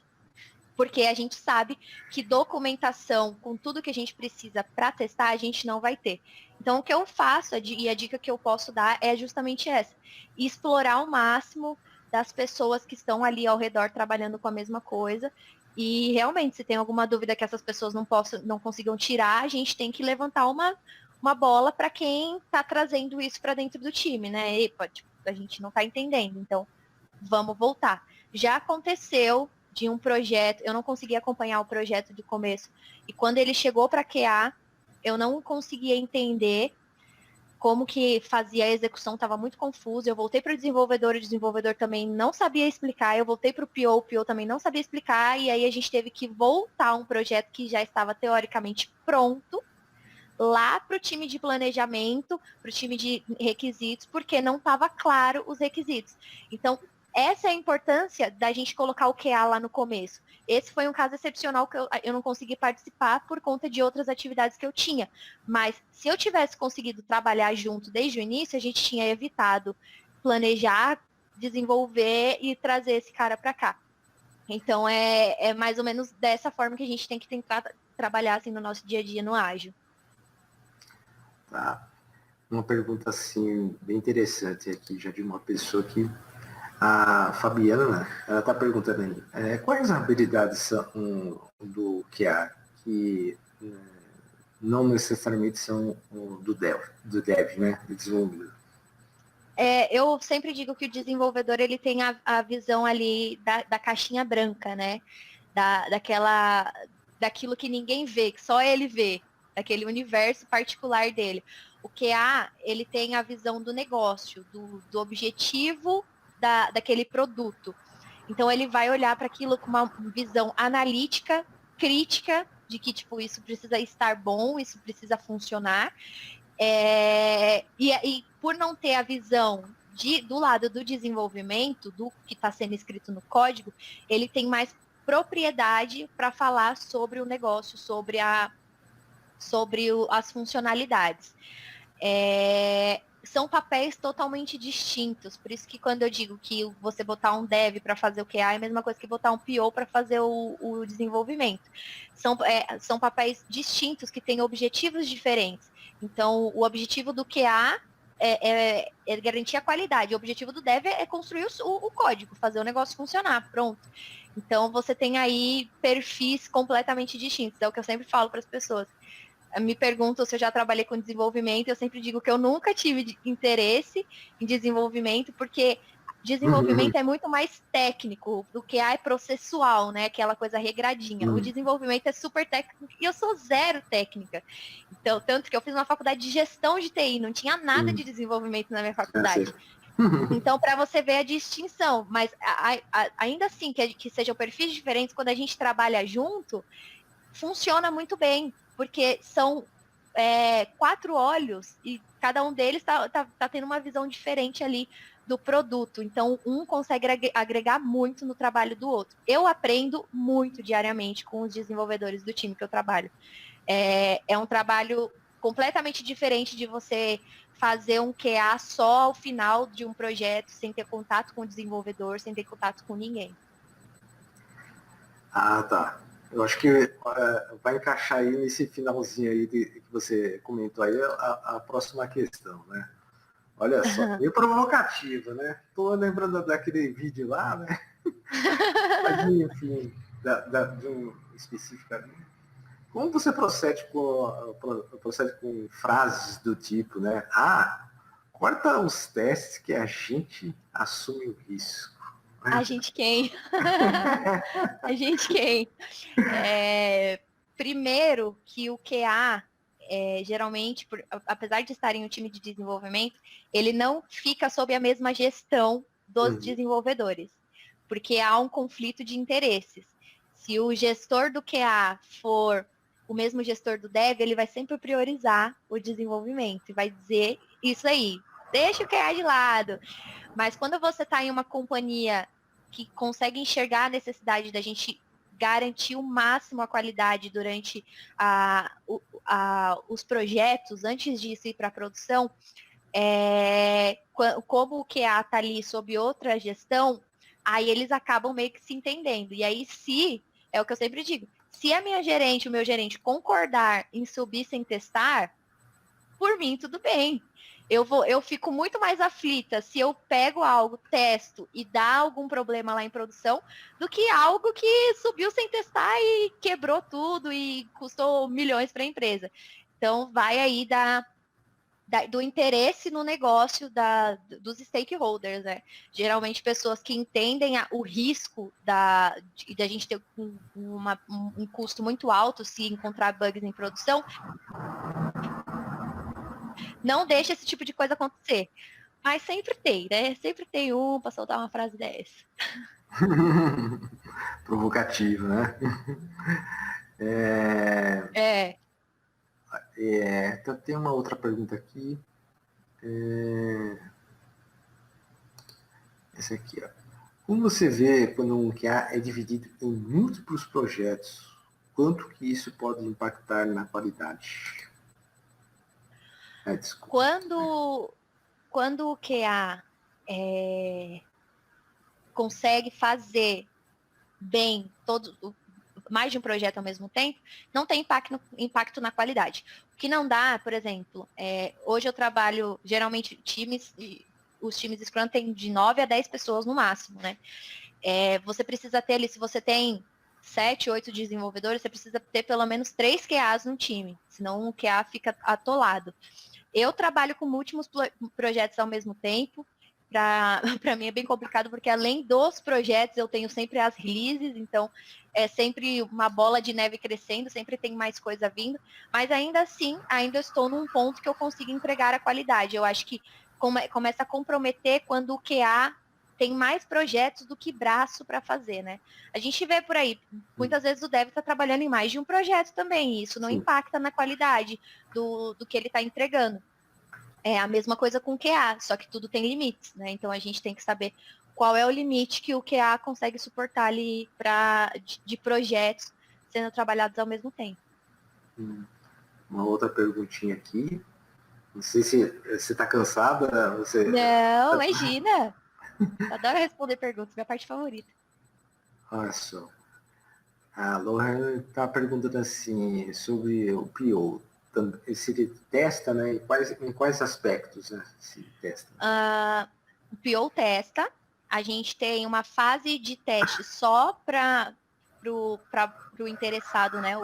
porque a gente sabe que documentação com tudo que a gente precisa para testar, a gente não vai ter. Então, o que eu faço e a dica que eu posso dar é justamente essa: explorar ao máximo das pessoas que estão ali ao redor trabalhando com a mesma coisa. E realmente, se tem alguma dúvida que essas pessoas não consigam tirar, a gente tem que levantar uma bola para quem está trazendo isso para dentro do time, né? Epa, tipo, a gente não está entendendo, então vamos voltar. Já aconteceu de um projeto, eu não consegui acompanhar o projeto de começo, e quando ele chegou para QA, eu não conseguia entender como que fazia a execução, estava muito confuso. Eu voltei para o desenvolvedor também não sabia explicar. Eu voltei para o PO também não sabia explicar. E aí a gente teve que voltar a um projeto que já estava teoricamente pronto, lá para o time de planejamento, para o time de requisitos, porque não estava claro os requisitos. Então, essa é a importância da gente colocar o QA lá no começo. Esse foi um caso excepcional que eu não consegui participar por conta de outras atividades que eu tinha. Mas se eu tivesse conseguido trabalhar junto desde o início, a gente tinha evitado planejar, desenvolver e trazer esse cara para cá. Então, é mais ou menos dessa forma que a gente tem que tentar trabalhar assim, no nosso dia a dia no ágil. Tá. Uma pergunta assim bem interessante aqui, já de uma pessoa que a Fabiana, ela está perguntando aí, quais habilidades são do QA que não necessariamente são do dev, né, do desenvolvedor? Eu sempre digo que o desenvolvedor ele tem a visão ali da caixinha branca, né? Daquilo que ninguém vê, que só ele vê, daquele universo particular dele. O QA, ele tem a visão do negócio, do objetivo daquele produto. Então, ele vai olhar para aquilo com uma visão analítica, crítica, de que, tipo, isso precisa estar bom, isso precisa funcionar. E por não ter a visão do lado do desenvolvimento, do que está sendo escrito no código, ele tem mais propriedade para falar sobre o negócio, sobre as funcionalidades. São papéis totalmente distintos, por isso que quando eu digo que você botar um dev para fazer o QA é a mesma coisa que botar um PO para fazer o desenvolvimento. São papéis distintos que têm objetivos diferentes. Então, o objetivo do QA é garantir a qualidade, o objetivo do dev é construir o código, fazer o negócio funcionar, pronto. Então, você tem aí perfis completamente distintos, é o que eu sempre falo para as pessoas. Me perguntam se eu já trabalhei com desenvolvimento, eu sempre digo que eu nunca tive interesse em desenvolvimento, porque desenvolvimento é muito mais técnico, do que é processual, né? Aquela coisa regradinha. O desenvolvimento é super técnico e eu sou zero técnica. Então, tanto que eu fiz uma faculdade de gestão de TI, não tinha nada de desenvolvimento na minha faculdade. Então, para você ver a distinção, mas ainda assim, que sejam perfis diferentes, quando a gente trabalha junto, funciona muito bem, porque são 4 olhos e cada um deles tá tendo uma visão diferente ali do produto. Então, um consegue agregar muito no trabalho do outro. Eu aprendo muito diariamente com os desenvolvedores do time que eu trabalho. É um trabalho completamente diferente de você fazer um QA só ao final de um projeto, sem ter contato com o desenvolvedor, sem ter contato com ninguém. Ah, tá. Eu acho que vai encaixar aí nesse finalzinho aí que você comentou aí a próxima questão, né? Olha só, meio provocativa, né? Tô lembrando daquele vídeo lá, né? Mas, enfim, de um específico ali. Como você procede com frases do tipo, né? Corta os testes que a gente assume o risco. A gente quem? A gente quem? Primeiro que o QA, geralmente, apesar de estar em um time de desenvolvimento, ele não fica sob a mesma gestão dos desenvolvedores, porque há um conflito de interesses. Se o gestor do QA for o mesmo gestor do dev, ele vai sempre priorizar o desenvolvimento e vai dizer isso aí, deixa o QA de lado. Mas quando você está em uma companhia que consegue enxergar a necessidade da gente garantir o máximo a qualidade durante os projetos, antes disso ir para a produção, como o QA está ali sob outra gestão, aí eles acabam meio que se entendendo. E aí, é o que eu sempre digo, se a minha gerente, o meu gerente concordar em subir sem testar, por mim, tudo bem. Eu fico muito mais aflita se eu pego algo, testo e dá algum problema lá em produção, do que algo que subiu sem testar e quebrou tudo e custou milhões para a empresa. Então, vai aí do interesse no negócio dos stakeholders, né? Geralmente pessoas que entendem o risco da gente ter um custo muito alto se encontrar bugs em produção, não deixa esse tipo de coisa acontecer. Mas sempre tem, né? Sempre tem um para soltar uma frase dessa. Provocativo, né? Então tem uma outra pergunta aqui. Essa aqui, ó. Como você vê quando um QA é dividido em múltiplos projetos? Quanto que isso pode impactar na qualidade? Quando o QA consegue fazer bem mais de um projeto ao mesmo tempo, não tem impacto na qualidade. O que não dá, por exemplo, hoje eu trabalho, geralmente, os times Scrum têm de 9 a 10 pessoas no máximo, né? Você precisa ter ali, se você tem 7, 8 desenvolvedores, você precisa ter pelo menos 3 QAs no time, senão o QA fica atolado. Eu trabalho com múltiplos projetos ao mesmo tempo. Para mim é bem complicado, porque além dos projetos, eu tenho sempre as releases, então é sempre uma bola de neve crescendo, sempre tem mais coisa vindo, mas ainda assim, ainda estou num ponto que eu consigo entregar a qualidade. Eu acho que começa a comprometer quando o QA tem mais projetos do que braço para fazer, né? A gente vê por aí, muitas vezes o dev está trabalhando em mais de um projeto também, e isso não impacta na qualidade do que ele está entregando. É a mesma coisa com o QA, só que tudo tem limites, né? Então a gente tem que saber qual é o limite que o QA consegue suportar ali de projetos sendo trabalhados ao mesmo tempo. Uma outra perguntinha aqui. Não sei se você está cansada. Não, imagina! Adoro responder perguntas, minha parte favorita. Olha só. A Lohan está perguntando assim sobre o PO. Se testa, né? Em quais aspectos, né, se testa? O PO testa. A gente tem uma fase de teste só para o interessado, né?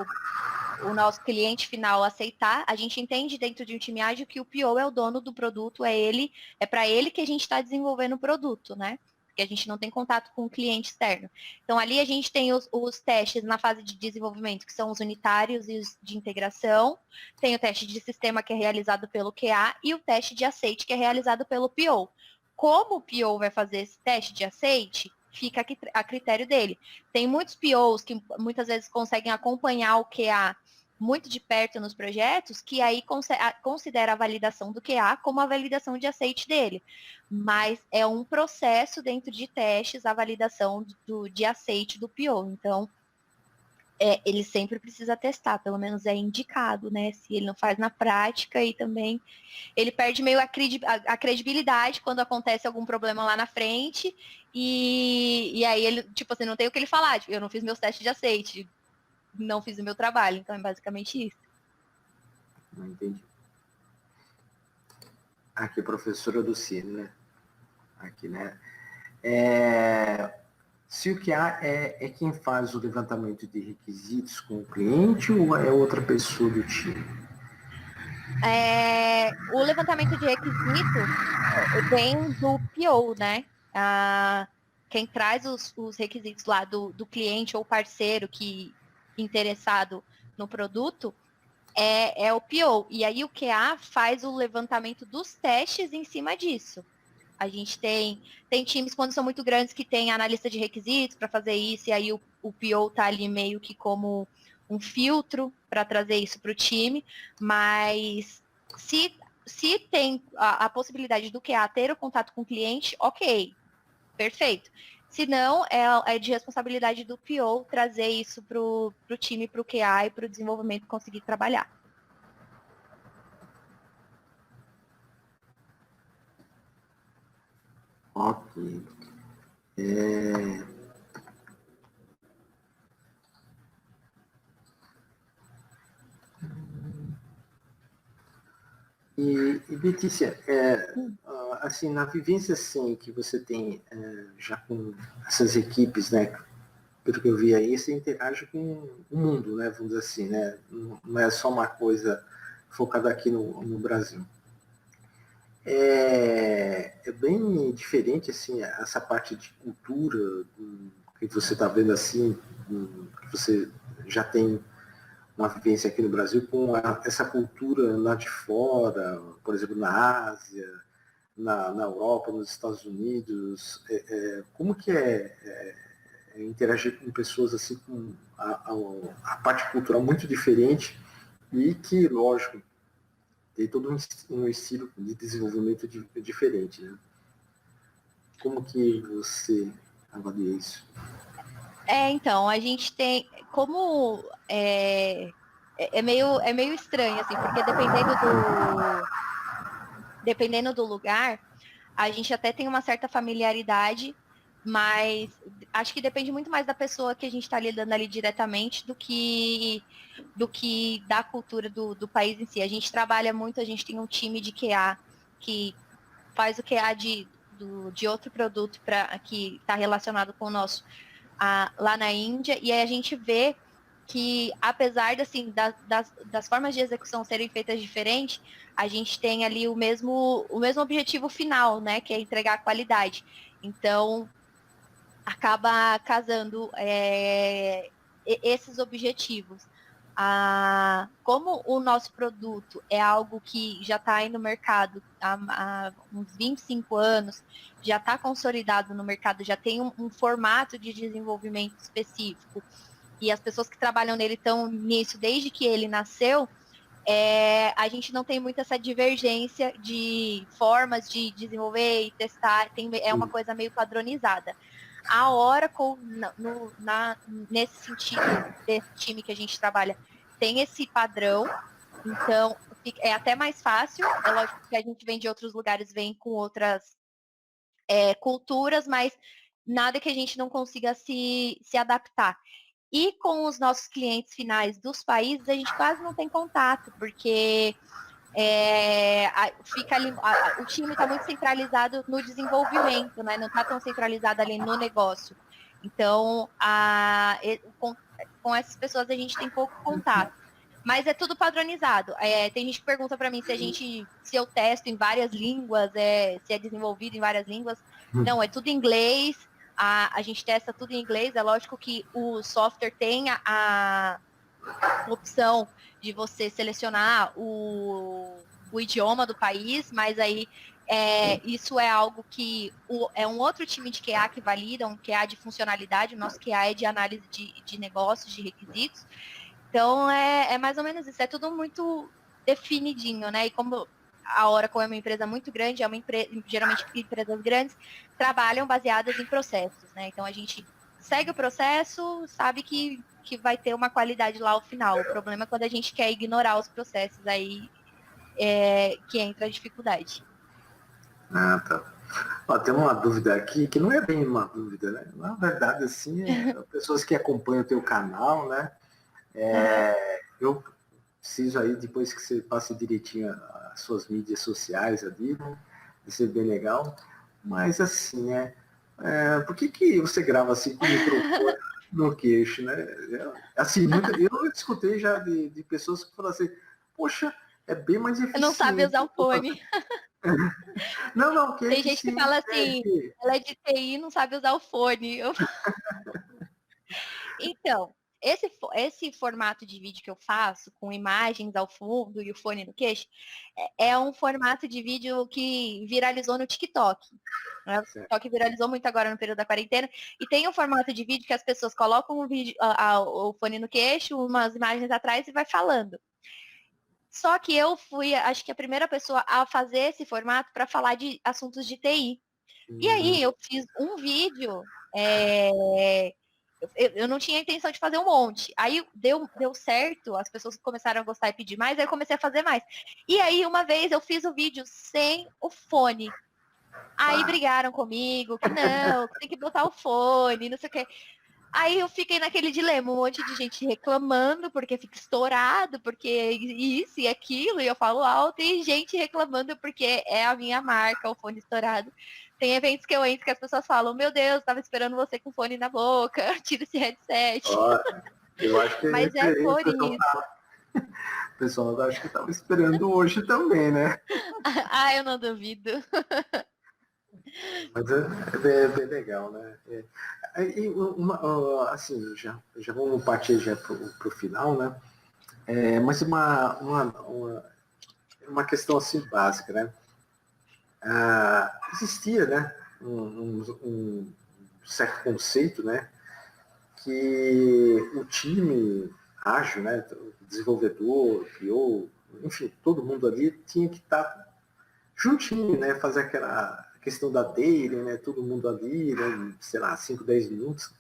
O nosso cliente final aceitar. A gente entende dentro de um time ágil que o PO é o dono do produto, é para ele que a gente está desenvolvendo o produto, né? Porque a gente não tem contato com o cliente externo. Então, ali a gente tem os testes na fase de desenvolvimento, que são os unitários e os de integração. Tem o teste de sistema, que é realizado pelo QA, e o teste de aceite, que é realizado pelo PO. Como o PO vai fazer esse teste de aceite, fica a critério dele. Tem muitos POs que muitas vezes conseguem acompanhar o QA muito de perto nos projetos, que aí considera a validação do QA como a validação de aceite dele. Mas é um processo dentro de testes, a validação de aceite do PO. Então, ele sempre precisa testar, pelo menos é indicado, né? Se ele não faz na prática, e também ele perde meio a credibilidade quando acontece algum problema lá na frente, e aí ele, tipo assim, não tem o que ele falar, tipo, eu não fiz meus testes de aceite, não fiz o meu trabalho. Então é basicamente isso. Não entendi. Aqui, professora do Cine, né? Aqui, né? Se o QA é quem faz o levantamento de requisitos com o cliente, ou é outra pessoa do time? O levantamento de requisitos vem do PO, né? Quem traz os requisitos lá do cliente ou parceiro que interessado no produto é o PO. E aí o QA faz o levantamento dos testes em cima disso. A gente tem times, quando são muito grandes, que tem analista de requisitos para fazer isso, e aí o PO está ali meio que como um filtro para trazer isso para o time, mas se tem a possibilidade do QA ter o contato com o cliente, ok, perfeito. Se não, é de responsabilidade do PO trazer isso para o time, para o QA e para o desenvolvimento conseguir trabalhar. Ok. E Letícia, assim, na vivência assim, que você tem já com essas equipes, né? Pelo que eu vi aí, você interage com o mundo, né? Vamos dizer assim, né? Não é só uma coisa focada aqui no Brasil. É bem diferente, assim, essa parte de cultura que você está vendo assim, que você já tem uma vivência aqui no Brasil com essa cultura lá de fora, por exemplo, na Ásia, na Europa, nos Estados Unidos, como que interagir com pessoas assim com a parte cultural muito diferente e que, lógico, tem todo um estilo de desenvolvimento diferente, né? Como que você avalia isso? Então, a gente tem, como é meio estranho, assim, porque dependendo do lugar, a gente até tem uma certa familiaridade, mas acho que depende muito mais da pessoa que a gente está lidando ali diretamente do que da cultura do país em si. A gente trabalha muito, a gente tem um time de QA que faz o QA de outro produto que está relacionado com o nosso lá na Índia, e aí a gente vê que, apesar assim, das formas de execução serem feitas diferentes, a gente tem ali o mesmo objetivo final, né, que é entregar qualidade. Então, acaba casando esses objetivos. Como o nosso produto é algo que já está aí no mercado há uns 25 anos, já está consolidado no mercado, já tem um formato de desenvolvimento específico, e as pessoas que trabalham nele estão nisso desde que ele nasceu, a gente não tem muito essa divergência de formas de desenvolver e testar, é uma coisa meio padronizada. A Oracle, nesse sentido, desse time que a gente trabalha, tem esse padrão, então é até mais fácil. É lógico que a gente vem de outros lugares, vem com outras culturas, mas nada que a gente não consiga se adaptar. E com os nossos clientes finais dos países, a gente quase não tem contato, porque fica ali, o time está muito centralizado no desenvolvimento, né? Não está tão centralizado ali no negócio. Então, com essas pessoas a gente tem pouco contato. Mas é tudo padronizado. Tem gente que pergunta para mim se eu testo em várias línguas, se é desenvolvido em várias línguas. Não, é tudo em inglês. A gente testa tudo em inglês. É lógico que o software tem a opção de você selecionar o idioma do país, mas aí isso é algo que é um outro time de QA que valida, um QA de funcionalidade, o nosso QA é de análise de negócios, de requisitos. Então é mais ou menos isso, é tudo muito definidinho, né? E como a Oracle é uma empresa muito grande, geralmente empresas grandes trabalham baseadas em processos, né? Então a gente segue o processo, sabe que vai ter uma qualidade lá ao final. O problema é quando a gente quer ignorar os processos, aí que entra a dificuldade. Ah, tá. Ó, tem uma dúvida aqui, que não é bem uma dúvida, né? Na verdade, assim, pessoas que acompanham o teu canal, né? Eu preciso aí, depois que você passe direitinho as suas mídias sociais ali, né? Vai ser bem legal. Mas assim, né? Por que você grava assim com o microfone no queixo, né? Assim, eu escutei já de pessoas que falam assim, poxa, é bem mais eficiente. Não sabe usar o fone. Não, que é Tem gente que fala assim, ela é de TI e não sabe usar o fone. Então, esse formato de vídeo que eu faço, com imagens ao fundo e o fone no queixo, é um formato de vídeo que viralizou no TikTok. Né? O TikTok viralizou muito agora no período da quarentena. E tem um formato de vídeo que as pessoas colocam o fone no queixo, umas imagens atrás e vai falando. Só que eu fui, acho que a primeira pessoa a fazer esse formato para falar de assuntos de TI. E aí eu fiz um vídeo, eu não tinha intenção de fazer um monte. Aí deu certo, as pessoas começaram a gostar e pedir mais, aí eu comecei a fazer mais. E aí uma vez eu fiz o vídeo sem o fone. Aí brigaram comigo, que não, que tem que botar o fone, não sei o quê. Aí eu fiquei naquele dilema, um monte de gente reclamando, porque fica estourado, porque isso e aquilo, e eu falo alto, e gente reclamando porque é a minha marca, o fone estourado. Tem eventos que eu entro que as pessoas falam, meu Deus, tava esperando você com fone na boca, tira esse headset. Eu acho que Mas é por isso. O pessoal acho que estava esperando hoje também, né? Eu não duvido. Mas é bem legal, né? Assim, já vamos partir já para o final, né? Mas uma questão assim básica, né? Existia, né, um certo conceito, né, que o time ágil, né, o desenvolvedor, PO, enfim, todo mundo ali tinha que estar juntinho, né, fazer aquela questão da daily, né, todo mundo ali, né, sei lá, 5, 10 minutos.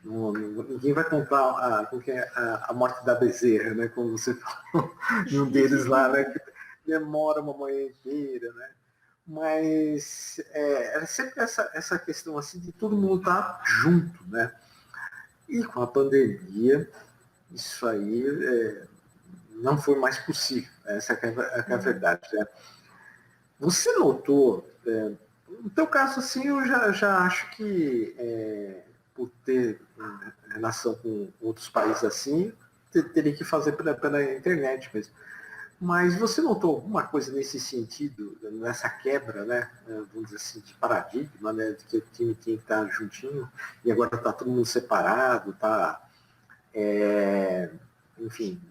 Ninguém vai contar a morte da bezerra, né, como você falou, e um deles lá, né, que demora uma manhã inteira, né. Mas era sempre essa questão assim de todo mundo estar junto, né. E com a pandemia, isso aí não foi mais possível. Essa é a verdade, né. Você notou, no teu caso assim, eu já acho que por ter relação com outros países assim, teria que fazer pela internet mesmo. Mas você notou alguma coisa nesse sentido, nessa quebra, né, vamos dizer assim, de paradigma, né, de que o time tinha que estar juntinho e agora está todo mundo separado, está, enfim,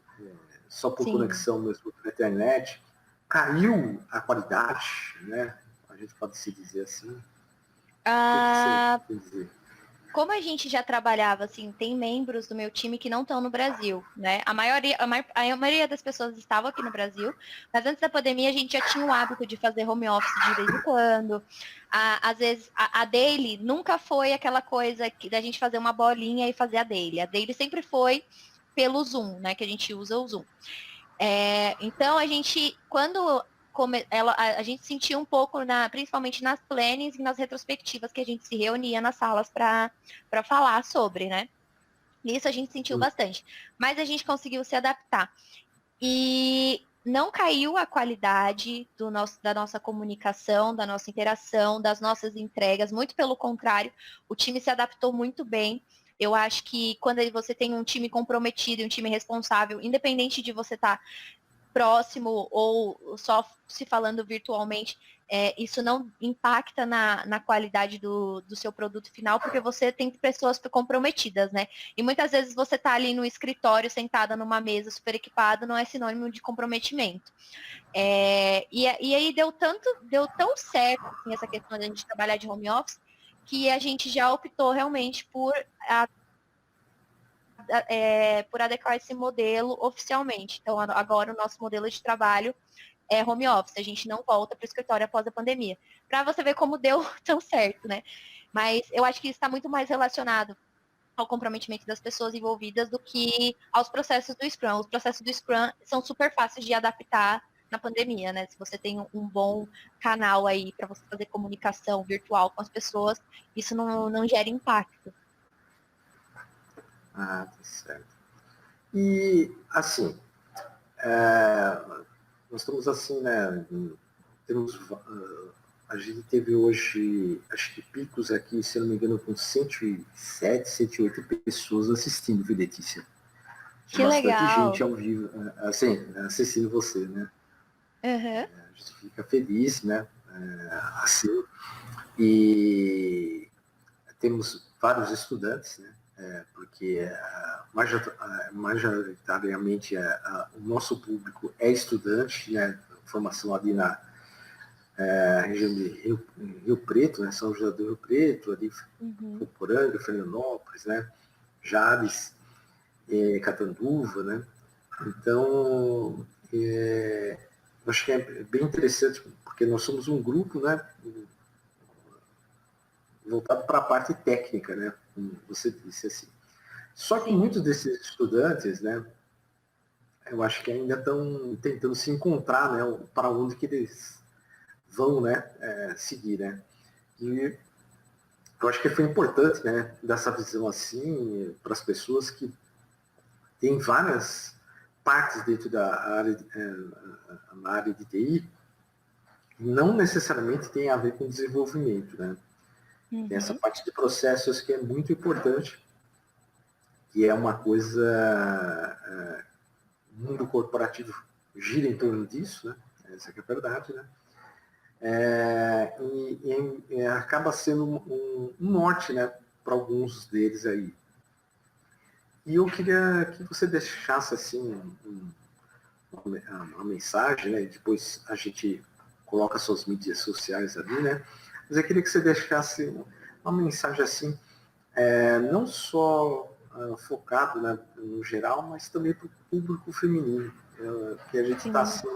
só por Sim. conexão mesmo na internet, caiu a qualidade, né, a gente pode se dizer assim. O que você Ah, quer dizer? como a gente já trabalhava, assim, tem membros do meu time que não estão no Brasil, né? A maioria das pessoas estavam aqui no Brasil, mas antes da pandemia a gente já tinha o hábito de fazer home office de vez em quando. Às vezes, a daily nunca foi aquela coisa da gente fazer uma bolinha e fazer a daily. A daily sempre foi pelo Zoom, né? Que a gente usa o Zoom. Então, a gente, quando a gente sentia um pouco, principalmente nas plannings e nas retrospectivas, que a gente se reunia nas salas para falar sobre, né? Isso a gente sentiu bastante. Mas a gente conseguiu se adaptar. E não caiu a qualidade da nossa comunicação, da nossa interação, das nossas entregas. Muito pelo contrário, o time se adaptou muito bem. Eu acho que quando você tem um time comprometido e um time responsável, independente de você estar próximo ou só se falando virtualmente, isso não impacta na qualidade do seu produto final, porque você tem pessoas comprometidas, né? E muitas vezes você está ali no escritório, sentada numa mesa super equipada, não é sinônimo de comprometimento. E aí deu tão certo assim, essa questão de a gente trabalhar de home office, que a gente já optou realmente por adequar esse modelo oficialmente. Então, agora o nosso modelo de trabalho é home office, a gente não volta para o escritório após a pandemia. Para você ver como deu tão certo, né? Mas eu acho que isso está muito mais relacionado ao comprometimento das pessoas envolvidas do que aos processos do Scrum. Os processos do Scrum são super fáceis de adaptar na pandemia, né? Se você tem um bom canal aí para você fazer comunicação virtual com as pessoas, isso não gera impacto. Tá certo. E, assim, nós estamos assim, né, temos, a gente teve hoje, acho que picos aqui, se não me engano, com 107, 108 pessoas assistindo, viu, Letícia? Que Bastante gente legal! ao vivo, assim, assistindo você, né? Uhum. A gente fica feliz, né? Assim, e temos vários estudantes, né? Porque majoritariamente o nosso público é estudante, né? Formação ali na região de Rio Preto, né? São José do Rio Preto, ali Uhum. Poranga, Fernandópolis, né? Jales, Catanduva, né? Então, eu acho que é bem interessante, porque nós somos um grupo, né? Voltado para a parte técnica, né? Como você disse assim. Só que Sim. muitos desses estudantes, né? Eu acho que ainda estão tentando se encontrar, né? Para onde que eles vão, né? Seguir, né? E eu acho que foi importante, né? Dar essa visão assim para as pessoas que têm várias partes dentro da área, na área de TI, não necessariamente tem a ver com desenvolvimento, né? Tem essa Uhum. parte de processos que é muito importante, que é uma coisa, o mundo corporativo gira em torno disso, né? Essa que é a verdade, né? E acaba sendo um norte, né, para alguns deles aí. E eu queria que você deixasse assim uma mensagem, né? Depois a gente coloca suas mídias sociais ali, né? Mas eu queria que você deixasse uma mensagem assim, não só focado, né, no geral, mas também para o público feminino. Que a gente está assim,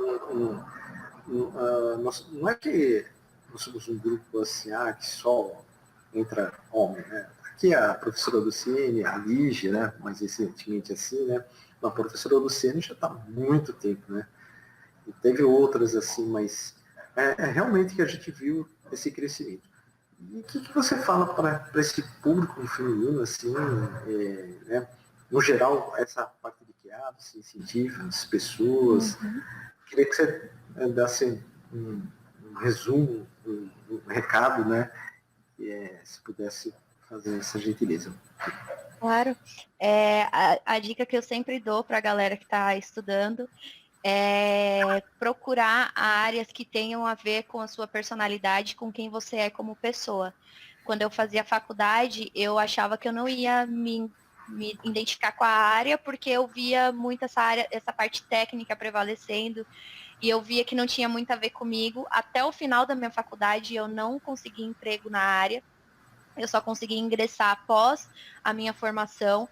não é que nós somos um grupo assim, que só entra homem, né? Aqui a professora Luciene, a Lígia, né? Mais recentemente assim, né? A professora Luciene já está há muito tempo, né? E teve outras assim, mas realmente que a gente viu esse crescimento. E o que você fala para esse público feminino, assim, né? No geral, essa parte de QA, você incentiva as pessoas. Queria que você desse um resumo, um recado, né? Se pudesse fazer essa gentileza. Claro. A dica que eu sempre dou para a galera que está estudando é procurar áreas que tenham a ver com a sua personalidade, com quem você é como pessoa. Quando eu fazia faculdade, eu achava que eu não ia me identificar com a área, porque eu via muito essa parte técnica prevalecendo, e eu via que não tinha muito a ver comigo. Até o final da minha faculdade, eu não consegui emprego na área. Eu só consegui ingressar após a minha formação.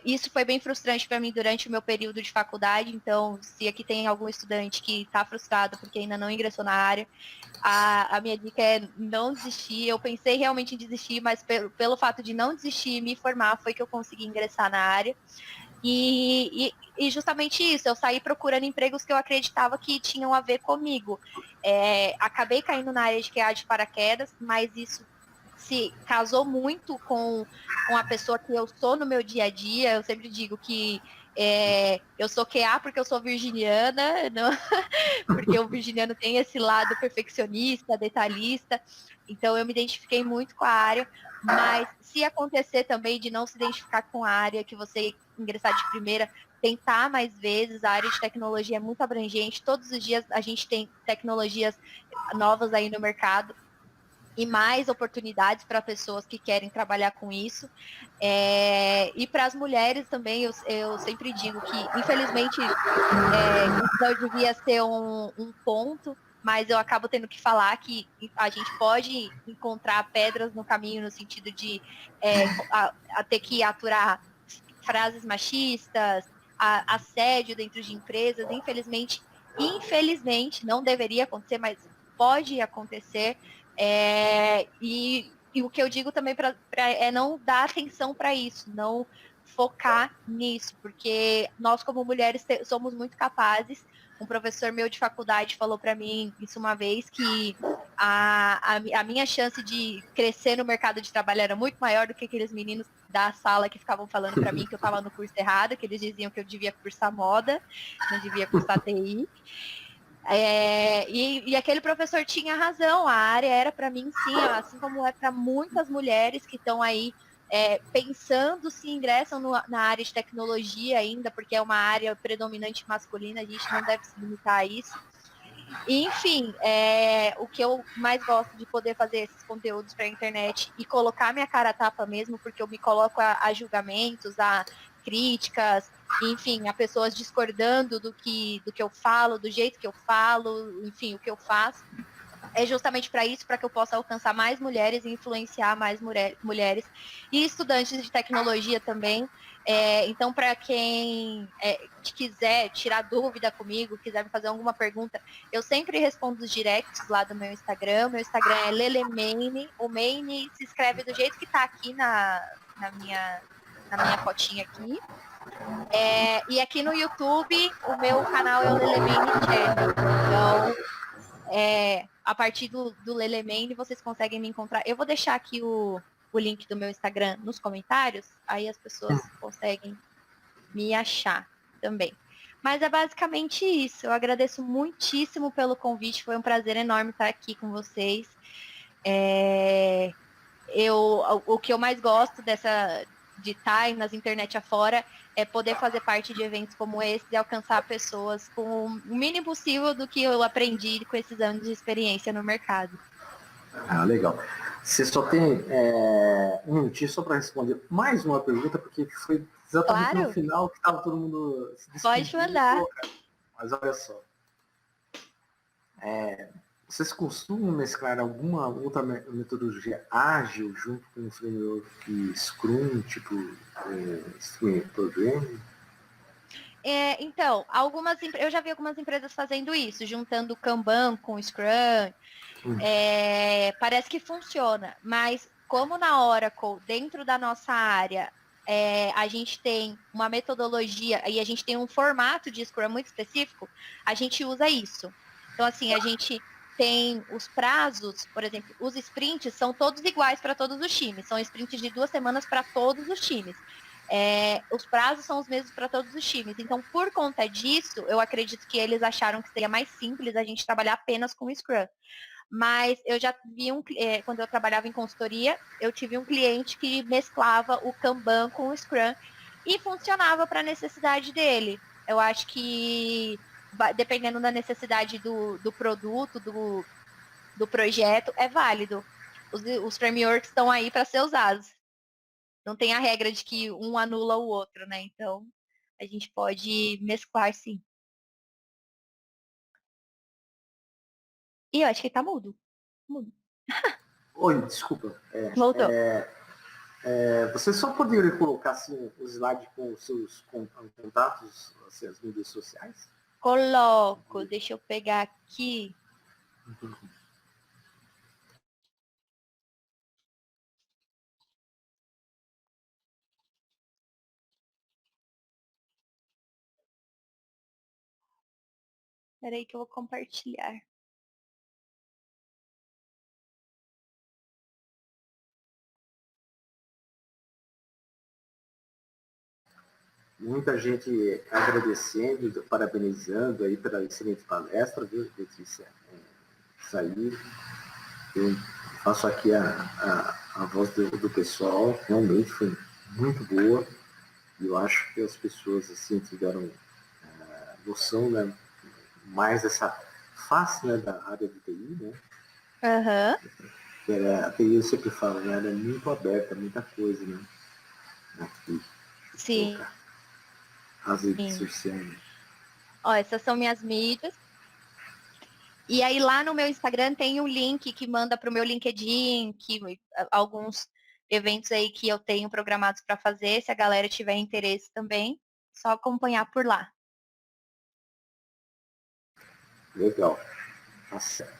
Isso foi bem frustrante para mim durante o meu período de faculdade. Então, se aqui tem algum estudante que está frustrado porque ainda não ingressou na área, a minha dica é não desistir. Eu pensei realmente em desistir, mas pelo fato de não desistir e me formar, foi que eu consegui ingressar na área. E justamente isso, eu saí procurando empregos que eu acreditava que tinham a ver comigo. Acabei caindo na área de QA de paraquedas, mas isso se casou muito com a pessoa que eu sou no meu dia a dia. Eu sempre digo que eu sou QA porque eu sou virginiana, não, porque o virginiano tem esse lado perfeccionista, detalhista. Então eu me identifiquei muito com a área, mas se acontecer também de não se identificar com a área, que você ingressar de primeira, tentar mais vezes. A área de tecnologia é muito abrangente, todos os dias a gente tem tecnologias novas aí no mercado e mais oportunidades para pessoas que querem trabalhar com isso. E para as mulheres também, eu sempre digo que, infelizmente, isso não devia ser um ponto, mas eu acabo tendo que falar que a gente pode encontrar pedras no caminho no sentido de a ter que aturar frases machistas, assédio dentro de empresas. Infelizmente, não deveria acontecer, mas pode acontecer. E o que eu digo também é não dar atenção para isso, não focar nisso, porque nós como mulheres somos muito capazes. Um professor meu de faculdade falou para mim isso uma vez, que a minha chance de crescer no mercado de trabalho era muito maior do que aqueles meninos da sala que ficavam falando para mim que eu estava no curso errado, que eles diziam que eu devia cursar moda, não devia cursar TI. E aquele professor tinha razão, a área era para mim sim, assim como é para muitas mulheres que estão aí pensando se ingressam na área de tecnologia ainda, porque é uma área predominante masculina, a gente não deve se limitar a isso. E, enfim, o que eu mais gosto de poder fazer esses conteúdos para a internet e colocar minha cara a tapa mesmo, porque eu me coloco a julgamentos, a críticas, enfim, a pessoas discordando do que eu falo, do jeito que eu falo, enfim, o que eu faço. É justamente para isso, para que eu possa alcançar mais mulheres e influenciar mais mulheres e estudantes de tecnologia também. Então, para quem quiser tirar dúvida comigo, quiser me fazer alguma pergunta, eu sempre respondo os directs lá do meu Instagram. Meu Instagram é Lelemane. O Maine se escreve do jeito que está aqui na minha fotinha aqui. E aqui no YouTube, o meu canal é o Lelemane Channel. Então, a partir do Lelemane, vocês conseguem me encontrar. Eu vou deixar aqui o link do meu Instagram nos comentários, aí as pessoas conseguem me achar também. Mas é basicamente isso. Eu agradeço muitíssimo pelo convite, foi um prazer enorme estar aqui com vocês. O que eu mais gosto de estar nas internet afora é poder fazer parte de eventos como esse e alcançar pessoas com o mínimo possível do que eu aprendi com esses anos de experiência no mercado. Legal. Você só tem um minutinho só para responder mais uma pergunta, porque foi exatamente Claro. no final que estava todo mundo se despedindo. Pode mandar. Mas olha só. Vocês costumam mesclar alguma outra metodologia ágil junto com o framework Scrum, tipo Scrum Programming? Então, eu já vi algumas empresas fazendo isso, juntando o Kanban com o Scrum. Parece que funciona, mas como na Oracle, dentro da nossa área, a gente tem uma metodologia e a gente tem um formato de Scrum muito específico, a gente usa isso. Então, assim, a gente tem os prazos, por exemplo, os sprints são todos iguais para todos os times, são sprints de 2 semanas para todos os times. Os prazos são os mesmos para todos os times. Então, por conta disso, eu acredito que eles acharam que seria mais simples a gente trabalhar apenas com o Scrum. Mas eu já vi quando eu trabalhava em consultoria, eu tive um cliente que mesclava o Kanban com o Scrum e funcionava para a necessidade dele. Eu acho que, dependendo da necessidade do produto, do projeto, é válido. Os frameworks estão aí para ser usados. Não tem a regra de que um anula o outro, né? Então, a gente pode mesclar, sim. E eu acho que tá mudo. Oi, desculpa. Voltou. Você só poderia colocar assim, o slide com os seus contatos, assim, as mídias sociais? Coloco. Deixa eu pegar aqui. Espera aí que eu vou compartilhar. Muita gente agradecendo, parabenizando aí pela excelente palestra, viu, Letícia? Isso aí. Eu faço aqui a voz do pessoal, realmente foi muito boa. E eu acho que as pessoas assim tiveram noção, né, mais essa face, né, da área de TI, né? A TI eu sempre falo, né, ela é muito aberta, muita coisa, né? Aqui. Sim. As redes sociais. Ó, essas são minhas mídias. E aí lá no meu Instagram tem um link que manda para o meu LinkedIn, alguns eventos aí que eu tenho programados para fazer, se a galera tiver interesse também, só acompanhar por lá. Legal. Tá certo.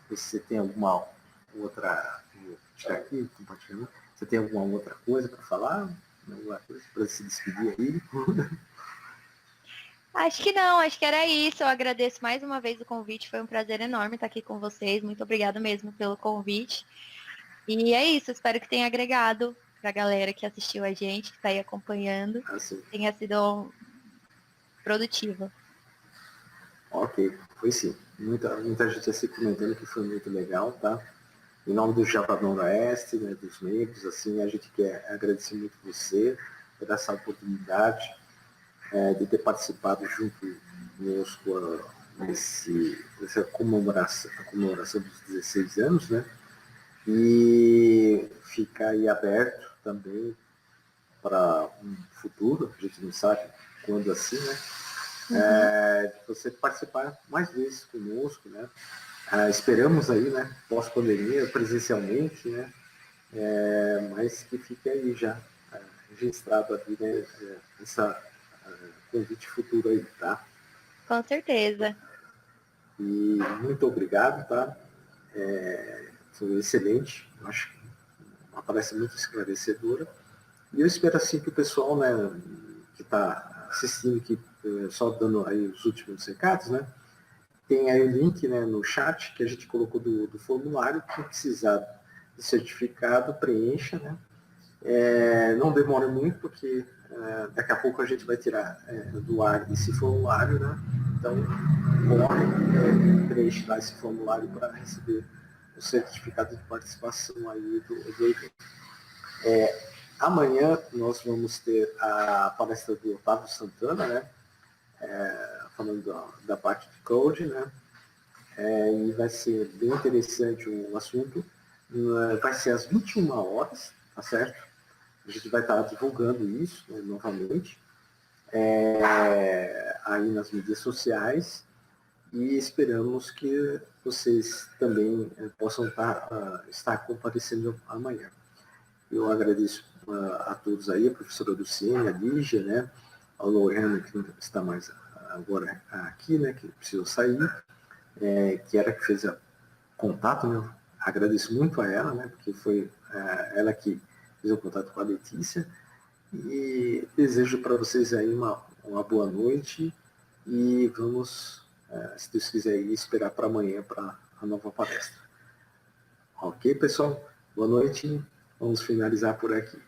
Você tem alguma outra... Vou tirar aqui, compartilhando. Você tem alguma outra coisa para falar? Alguma coisa para se despedir aí? Acho que não, acho que era isso. Eu agradeço mais uma vez o convite, foi um prazer enorme estar aqui com vocês. Muito obrigada mesmo pelo convite. E é isso, espero que tenha agregado para a galera que assistiu a gente, que está aí acompanhando, tenha sido produtiva. Ok, foi sim. Muita gente assim comentando que foi muito legal, tá? Em nome do Java Noroeste, né, dos membros, assim, a gente quer agradecer muito você por essa oportunidade de ter participado junto conosco nessa comemoração dos 16 anos, né? E fica aí aberto também para um futuro, a gente não sabe quando assim, né? De você participar mais vezes conosco, né? Esperamos aí, né? Pós-pandemia, presencialmente, né? Mas que fique aí já registrado aqui, né? Essa convite futuro aí, tá? Com certeza. E muito obrigado, tá? Foi excelente, acho que uma palestra muito esclarecedora. E eu espero assim que o pessoal, né, que está assistindo, que só dando aí os últimos recados, né, tem aí o link, né, no chat que a gente colocou do formulário, quem precisar do certificado, preencha, né. Não demora muito, porque daqui a pouco a gente vai tirar do ar esse formulário, né. Então, corre, preenche lá esse formulário para receber o certificado de participação aí do evento. Amanhã nós vamos ter a palestra do Otávio Santana, né? Falando da parte de code, né? e vai ser bem interessante o assunto. Vai ser às 21 horas, tá certo? A gente vai estar divulgando isso, né, novamente, aí nas mídias sociais, e esperamos que vocês também possam estar comparecendo amanhã. Eu agradeço a todos aí, a professora Luciene, a Lígia, né, ao Lorena, que não está mais agora aqui, né, que precisou sair, que era que fez o contato, né, agradeço muito a ela, né, porque foi ela que fez o contato com a Letícia, e desejo para vocês aí uma boa noite, e vamos, se Deus quiser, esperar para amanhã para a nova palestra. Ok, pessoal? Boa noite, vamos finalizar por aqui.